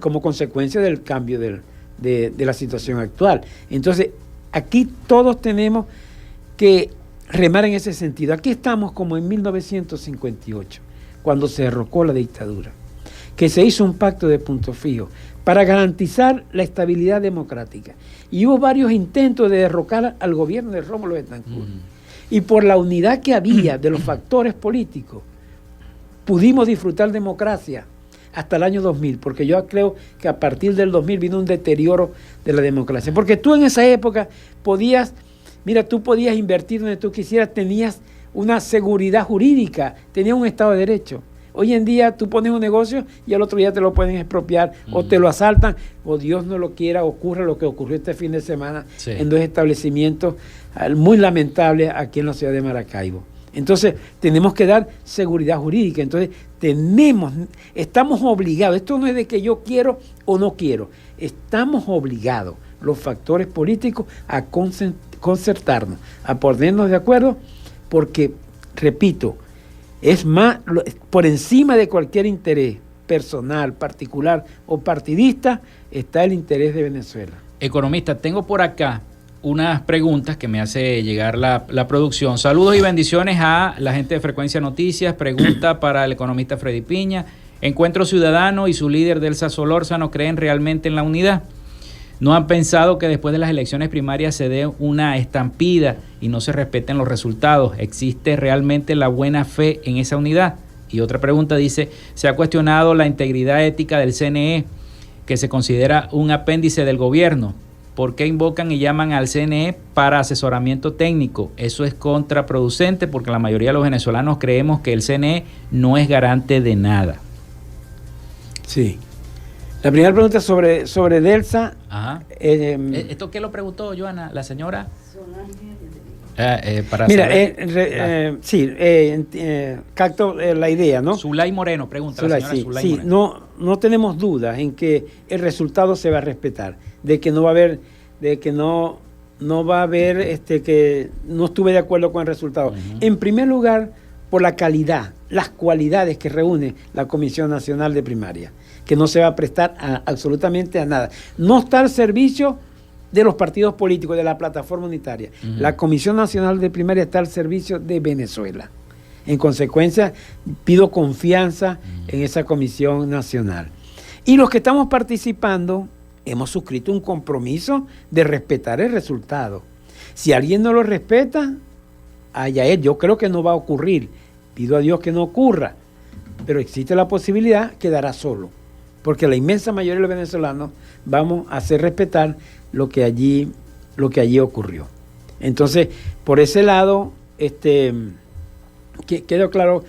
como consecuencia del cambio de la situación actual. Entonces, aquí todos tenemos que remar en ese sentido. Aquí estamos como en 1958, cuando se derrocó la dictadura, que se hizo un pacto de punto fijo para garantizar la estabilidad democrática. Y hubo varios intentos de derrocar al gobierno de Rómulo Betancourt. Y por la unidad que había de los factores políticos, pudimos disfrutar democracia hasta el año 2000, porque yo creo que a partir del 2000 vino un deterioro de la democracia. Porque tú en esa época tú podías invertir donde tú quisieras, tenías una seguridad jurídica, tenías un Estado de Derecho. Hoy en día tú pones un negocio y al otro día te lo pueden expropiar o te lo asaltan, o Dios no lo quiera, ocurre lo que ocurrió este fin de semana en 2 establecimientos muy lamentables aquí en la ciudad de Maracaibo. Entonces tenemos que dar seguridad jurídica. Entonces estamos obligados, esto no es de que yo quiero o no quiero, estamos obligados los factores políticos a concertarnos, a ponernos de acuerdo, porque, repito, es más, por encima de cualquier interés personal, particular o partidista, está el interés de Venezuela. Economista, tengo por acá unas preguntas que me hace llegar la producción. Saludos y bendiciones a la gente de Frecuencia Noticias. Pregunta para el economista Freddy Piña. Encuentro Ciudadano y su líder Delsa Solórzano creen realmente en la unidad. ¿No han pensado que después de las elecciones primarias se dé una estampida y no se respeten los resultados? ¿Existe realmente la buena fe en esa unidad? Y otra pregunta dice, ¿se ha cuestionado la integridad ética del CNE, que se considera un apéndice del gobierno? ¿Por qué invocan y llaman al CNE para asesoramiento técnico? Eso es contraproducente porque la mayoría de los venezolanos creemos que el CNE no es garante de nada. Sí. La primera pregunta sobre Delsa. Ajá. ¿Esto qué lo preguntó, Joana? La señora. Capto la idea, ¿no? Zulay Moreno, pregunta la señora Zulay Moreno. No tenemos dudas en que el resultado se va a respetar, de que no va a haber, que no estuve de acuerdo con el resultado. En primer lugar, por la calidad, las cualidades que reúne la Comisión Nacional de Primaria, que no se va a prestar absolutamente a nada. No está al servicio de los partidos políticos, de la plataforma unitaria. La Comisión Nacional de Primaria está al servicio de Venezuela. En consecuencia, pido confianza en esa Comisión Nacional. Y los que estamos participando hemos suscrito un compromiso de respetar el resultado. Si alguien no lo respeta, allá él. Yo creo que no va a ocurrir. Pido a Dios que no ocurra. Pero existe la posibilidad, quedará solo. Porque la inmensa mayoría de los venezolanos vamos a hacer respetar lo que allí ocurrió. Entonces, por ese lado, quedó claro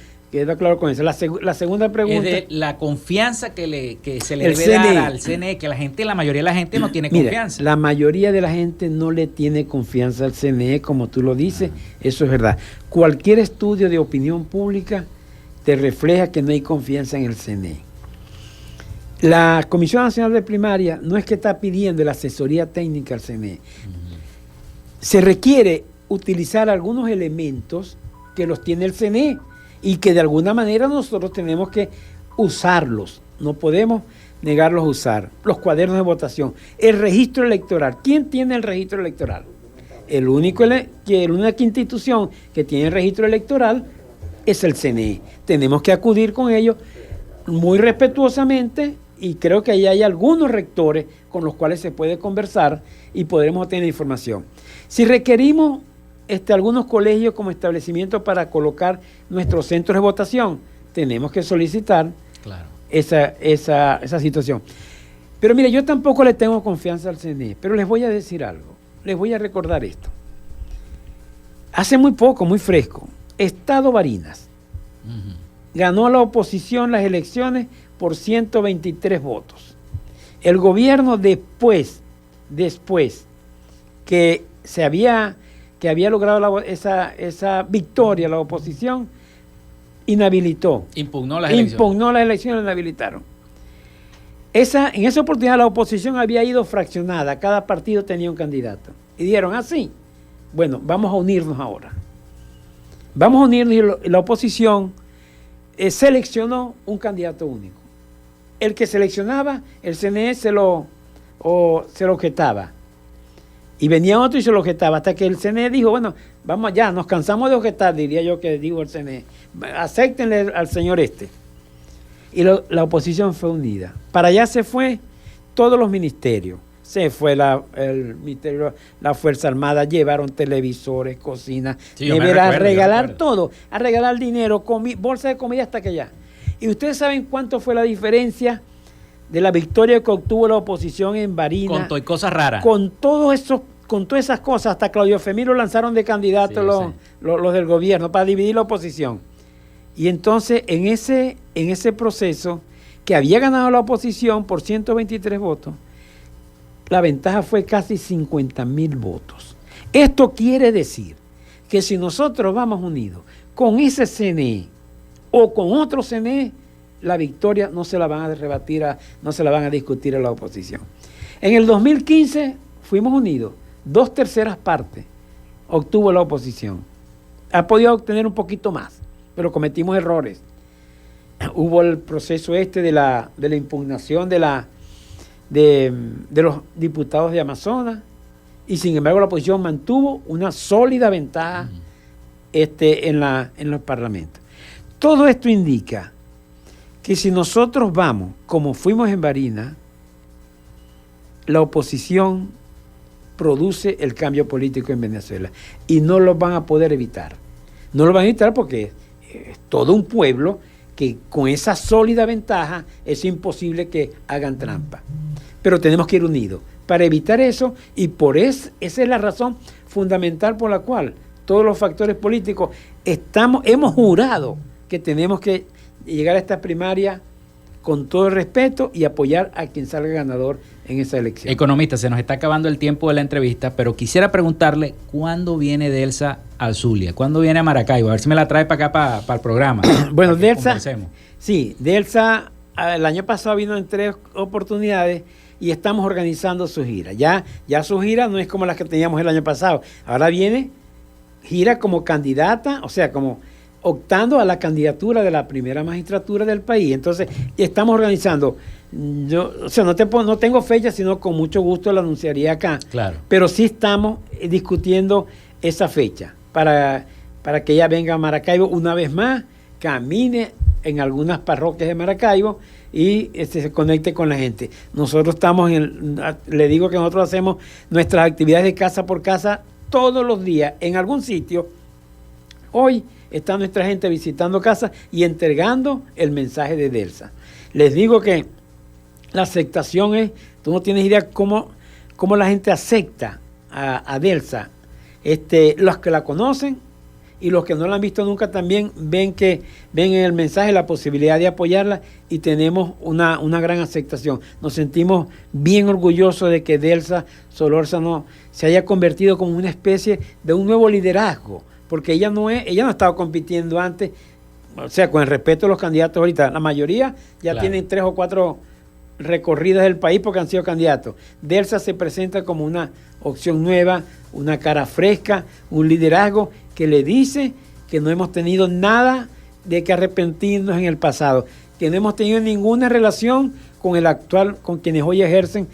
con eso. La segunda pregunta es de la confianza que se le debe dar al CNE, que la mayoría de la gente no tiene confianza. La mayoría de la gente no le tiene confianza al CNE, como tú lo dices, eso es verdad. Cualquier estudio de opinión pública te refleja que no hay confianza en el CNE. La Comisión Nacional de Primaria no es que está pidiendo la asesoría técnica al CNE. Se requiere utilizar algunos elementos que los tiene el CNE y que de alguna manera nosotros tenemos que usarlos. No podemos negarlos a usar. Los cuadernos de votación, el registro electoral. ¿Quién tiene el registro electoral? La única institución que tiene el registro electoral es el CNE. Tenemos que acudir con ellos muy respetuosamente y creo que ahí hay algunos rectores con los cuales se puede conversar y podremos obtener información. Si requerimos algunos colegios como establecimiento para colocar nuestros centros de votación, tenemos que solicitar esa situación. Pero mire, yo tampoco le tengo confianza al CNE, pero les voy a decir algo, les voy a recordar esto. Hace muy poco, muy fresco, Estado Barinas ganó a la oposición las elecciones por 123 votos. El gobierno después que había logrado esa victoria, la oposición impugnó las elecciones, inhabilitaron. En esa oportunidad la oposición había ido fraccionada, cada partido tenía un candidato. Y dijeron, así, bueno, vamos a unirnos ahora. Vamos a unirnos y la oposición seleccionó un candidato único. El que seleccionaba, el CNE se lo objetaba. Y venía otro y se lo objetaba, hasta que el CNE dijo, bueno, vamos ya, nos cansamos de objetar, diría yo que digo el CNE, acéptenle al señor Y la oposición fue unida. Para allá se fue todos los ministerios. Se fue el ministerio, la Fuerza Armada, llevaron televisores, cocinas, a regalar todo, a regalar dinero, bolsa de comida hasta que allá. Y ustedes saben cuánto fue la diferencia de la victoria que obtuvo la oposición en Barinas. Con todo y cosas raras. Con todas esas cosas, hasta Claudio Femiro lanzaron de candidato los del gobierno para dividir la oposición. Y entonces en ese proceso que había ganado la oposición por 123 votos, la ventaja fue casi 50,000 votos. Esto quiere decir que si nosotros vamos unidos con ese CNE o con otro CNE, la victoria no se la van a rebatir, no se la van a discutir a la oposición. En el 2015 fuimos unidos, 2/3 partes obtuvo la oposición. Ha podido obtener un poquito más, pero cometimos errores. Hubo el proceso de la impugnación de los diputados de Amazonas y sin embargo la oposición mantuvo una sólida ventaja en los parlamentos. Todo esto indica que si nosotros vamos como fuimos en Barinas, la oposición produce el cambio político en Venezuela y no lo van a poder evitar. No lo van a evitar porque es todo un pueblo que con esa sólida ventaja es imposible que hagan trampa. Pero tenemos que ir unidos para evitar eso y esa es la razón fundamental por la cual todos los factores políticos hemos jurado que tenemos que llegar a esta primaria con todo el respeto y apoyar a quien salga ganador en esa elección. Economista, se nos está acabando el tiempo de la entrevista, pero quisiera preguntarle ¿cuándo viene Delsa al Zulia? ¿Cuándo viene a Maracaibo? A ver si me la trae para acá, para el programa. Bueno, Delsa, Delsa el año pasado vino en 3 oportunidades y estamos organizando su gira. Ya su gira no es como las que teníamos el año pasado. Ahora viene gira como candidata, o sea, como optando a la candidatura de la primera magistratura del país. Entonces, estamos organizando. Yo, no tengo fecha, sino con mucho gusto la anunciaría acá. Claro. Pero sí estamos discutiendo esa fecha para que ella venga a Maracaibo una vez más, camine en algunas parroquias de Maracaibo y se conecte con la gente. Nosotros estamos le digo que nosotros hacemos nuestras actividades de casa por casa todos los días en algún sitio. Hoy está nuestra gente visitando casas y entregando el mensaje de DELSA. Les digo que la aceptación es, tú no tienes idea cómo la gente acepta a DELSA. Los que la conocen y los que no la han visto nunca también ven en el mensaje la posibilidad de apoyarla y tenemos una gran aceptación. Nos sentimos bien orgullosos de que DELSA Solórzano se haya convertido como una especie de un nuevo liderazgo, porque ella no ha estado compitiendo antes, o sea, con el respeto a los candidatos ahorita, la mayoría ya tienen 3 o 4 recorridas del país porque han sido candidatos. DELSA se presenta como una opción nueva, una cara fresca, un liderazgo que le dice que no hemos tenido nada de que arrepentirnos en el pasado, que no hemos tenido ninguna relación con el actual, con quienes hoy ejercen,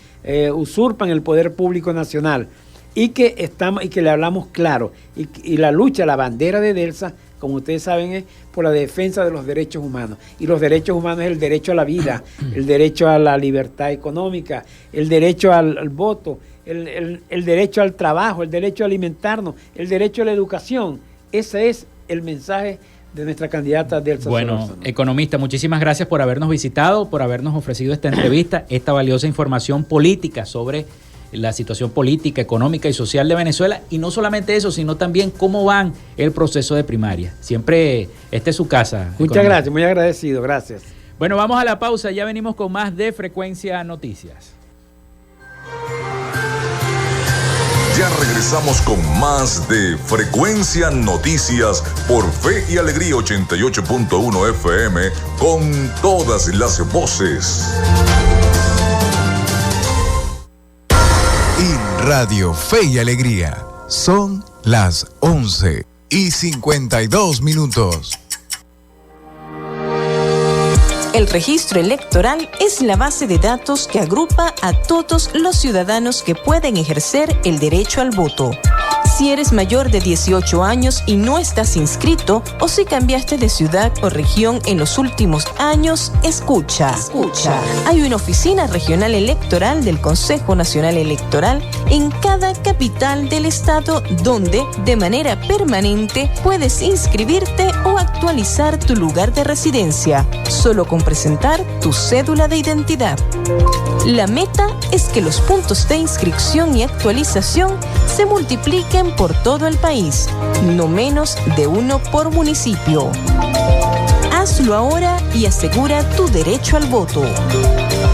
usurpan el poder público nacional, y que le hablamos claro, y la lucha, la bandera de DELSA, como ustedes saben, es por la defensa de los derechos humanos. Y los derechos humanos es el derecho a la vida, el derecho a la libertad económica, el derecho al voto, el derecho al trabajo, el derecho a alimentarnos, el derecho a la educación. Ese es el mensaje de nuestra candidata DELSA Solórzano. Economista, muchísimas gracias por habernos visitado, por habernos ofrecido esta entrevista, esta valiosa información política sobre la situación política, económica y social de Venezuela, y no solamente eso, sino también cómo van el proceso de primaria. Siempre esta es su casa. Muchas gracias, muy agradecido, gracias. Bueno, vamos a la pausa, ya venimos con más de Frecuencia Noticias. Ya regresamos con más de Frecuencia Noticias por Fe y Alegría 88.1 FM con todas las voces. En Radio Fe y Alegría son las 11:52. El registro electoral es la base de datos que agrupa a todos los ciudadanos que pueden ejercer el derecho al voto. Si eres mayor de 18 años y no estás inscrito, o si cambiaste de ciudad o región en los últimos años, escucha. Hay una oficina regional electoral del Consejo Nacional Electoral en cada capital del estado donde, de manera permanente, puedes inscribirte o actualizar tu lugar de residencia, solo con presentar tu cédula de identidad. La meta es que los puntos de inscripción y actualización se multipliquen por todo el país, no menos de 1 por municipio. Hazlo ahora y asegura tu derecho al voto.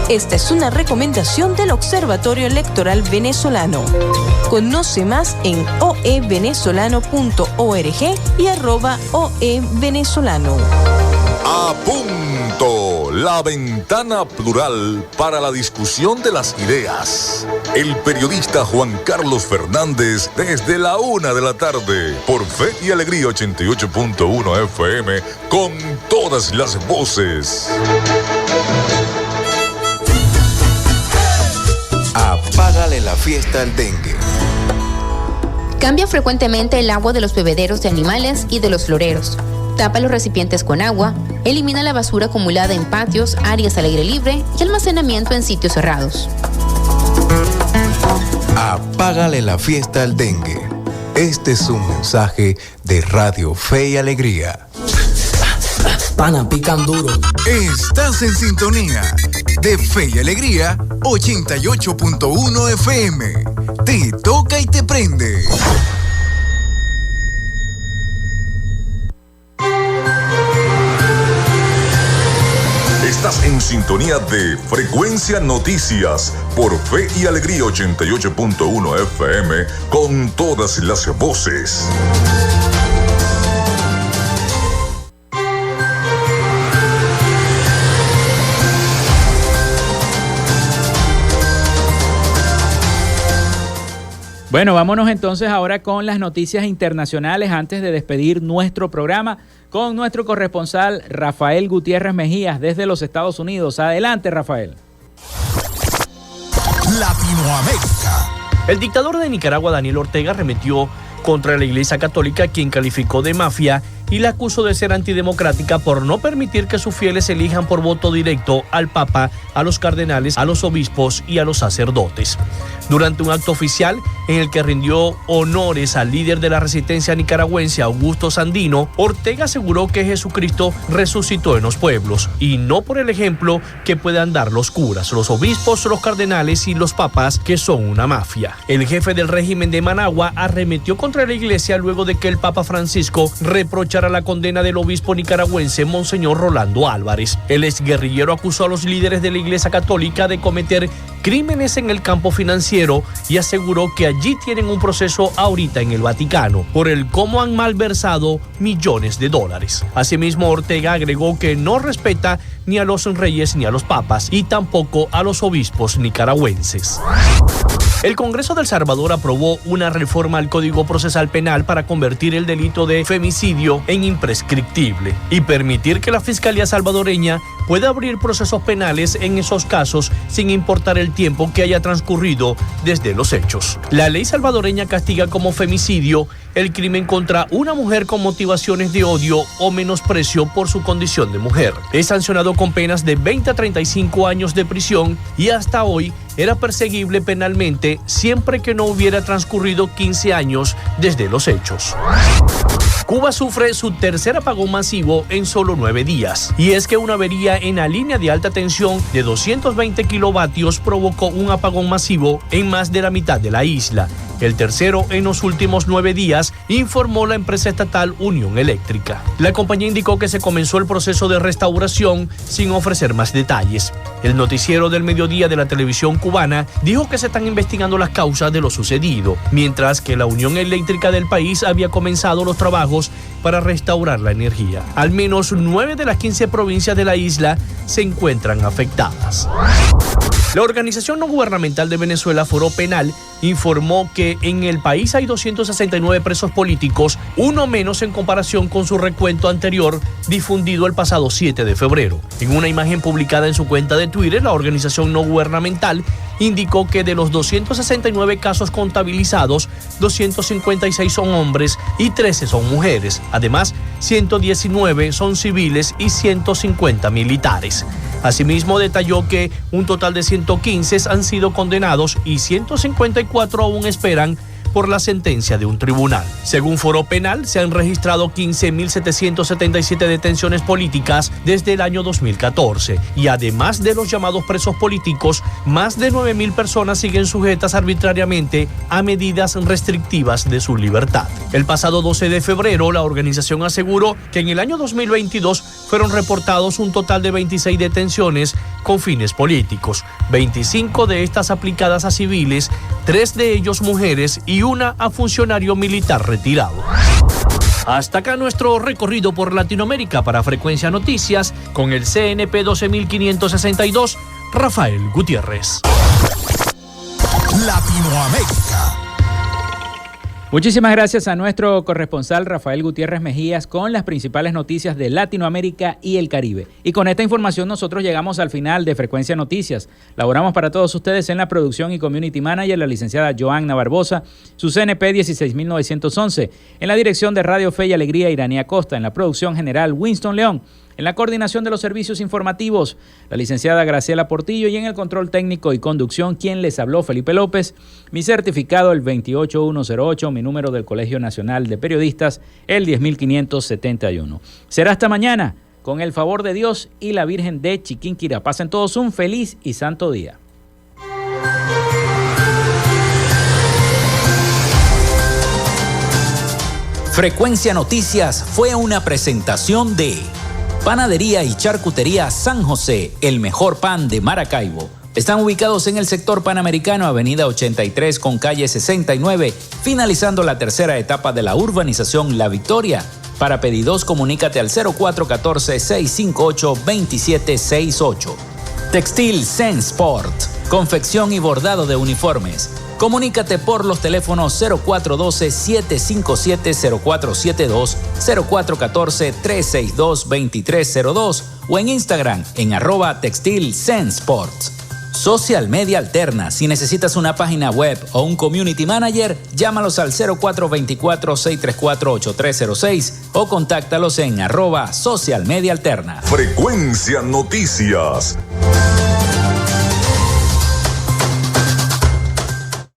Esta es una recomendación del Observatorio Electoral Venezolano. Conoce más en oevenezolano.org y @oevenezolano. A punto, la ventana plural para la discusión de las ideas. El periodista Juan Carlos Fernández desde la 1 de la tarde por Fe y Alegría 88.1 FM con todas las voces. Apágale la fiesta al dengue. Cambia frecuentemente el agua de los bebederos de animales y de los floreros. Tapa los recipientes con agua, elimina la basura acumulada en patios, áreas al aire libre y almacenamiento en sitios cerrados. Apágale la fiesta al dengue. Este es un mensaje de Radio Fe y Alegría. Pana, pican duro. Estás en sintonía de Fe y Alegría 88.1 FM. Te toca y te prende. Estás en sintonía de Frecuencia Noticias por Fe y Alegría 88.1 FM con todas las voces. Bueno, vámonos entonces ahora con las noticias internacionales antes de despedir nuestro programa con nuestro corresponsal Rafael Gutiérrez Mejías desde los Estados Unidos. Adelante, Rafael. Latinoamérica. El dictador de Nicaragua, Daniel Ortega, arremetió contra la Iglesia Católica, quien calificó de mafia y la acusó de ser antidemocrática por no permitir que sus fieles elijan por voto directo al Papa, a los cardenales, a los obispos y a los sacerdotes. Durante un acto oficial en el que rindió honores al líder de la resistencia nicaragüense, Augusto Sandino, Ortega aseguró que Jesucristo resucitó en los pueblos y no por el ejemplo que puedan dar los curas, los obispos, los cardenales y los papas, que son una mafia. El jefe del régimen de Managua arremetió contra la iglesia luego de que el Papa Francisco reprochara la condena del obispo nicaragüense Monseñor Rolando Álvarez. El exguerrillero acusó a los líderes de la Iglesia Católica de cometer crímenes en el campo financiero y aseguró que allí tienen un proceso ahorita en el Vaticano por el cómo han malversado millones de dólares. Asimismo, Ortega agregó que no respeta ni a los reyes ni a los papas y tampoco a los obispos nicaragüenses. El Congreso de El Salvador aprobó una reforma al Código Procesal Penal para convertir el delito de femicidio en imprescriptible y permitir que la Fiscalía salvadoreña pueda abrir procesos penales en esos casos sin importar el tiempo que haya transcurrido desde los hechos. La ley salvadoreña castiga como femicidio el crimen contra una mujer con motivaciones de odio o menosprecio por su condición de mujer. Es sancionado con penas de 20 a 35 años de prisión y hasta hoy era perseguible penalmente siempre que no hubiera transcurrido 15 años desde los hechos. Cuba sufre su tercer apagón masivo en solo 9 días. Y es que una avería en la línea de alta tensión de 220 kilovatios provocó un apagón masivo en más de la mitad de la isla. El tercero en los últimos 9 días, informó la empresa estatal Unión Eléctrica. La compañía indicó que se comenzó el proceso de restauración sin ofrecer más detalles. El noticiero del mediodía de la televisión cubana dijo que se están investigando las causas de lo sucedido, mientras que la Unión Eléctrica del país había comenzado los trabajos para restaurar la energía. Al menos 9 de las 15 provincias de la isla se encuentran afectadas. La organización no gubernamental de Venezuela, Foro Penal, informó que en el país hay 269 presos políticos, uno menos en comparación con su recuento anterior difundido el pasado 7 de febrero. En una imagen publicada en su cuenta de Twitter, la organización no gubernamental indicó que de los 269 casos contabilizados, 256 son hombres y 13 son mujeres. Además, 119 son civiles y 150 militares. Asimismo, detalló que un total de 115 han sido condenados y 154 aún esperan por la sentencia de un tribunal. Según Foro Penal, se han registrado 15.777 detenciones políticas desde el año 2014 y además de los llamados presos políticos, más de 9.000 personas siguen sujetas arbitrariamente a medidas restrictivas de su libertad. El pasado 12 de febrero, la organización aseguró que en el año 2022 fueron reportados un total de 26 detenciones con fines políticos, 25 de estas aplicadas a civiles, 3 de ellos mujeres y una a funcionario militar retirado. Hasta acá nuestro recorrido por Latinoamérica para Frecuencia Noticias con el CNP 12562, Rafael Gutiérrez. Latinoamérica. Muchísimas gracias a nuestro corresponsal Rafael Gutiérrez Mejías con las principales noticias de Latinoamérica y el Caribe. Y con esta información nosotros llegamos al final de Frecuencia Noticias. Laboramos para todos ustedes en la producción y community manager la licenciada Joanna Barbosa, su CNP 16911, en la dirección de Radio Fe y Alegría Iranía Costa, en la producción general Winston León, en la coordinación de los servicios informativos, la licenciada Graciela Portillo y en el control técnico y conducción, quien les habló, Felipe López. Mi certificado, el 28108, mi número del Colegio Nacional de Periodistas, el 10571. Será hasta mañana, con el favor de Dios y la Virgen de Chiquinquirá. Pasen todos un feliz y santo día. Frecuencia Noticias fue una presentación de Panadería y Charcutería San José, el mejor pan de Maracaibo. Están ubicados en el sector Panamericano, avenida 83 con calle 69, finalizando la tercera etapa de la urbanización La Victoria. Para pedidos, comunícate al 0414-658-2768. Textil Sensport, confección y bordado de uniformes. Comunícate por los teléfonos 0412-757-0472, 0414-362-2302 o en Instagram en @textilsensport. Social Media Alterna. Si necesitas una página web o un community manager, llámalos al 0424-634-8306 o contáctalos en @Social Media Alterna. Frecuencia Noticias.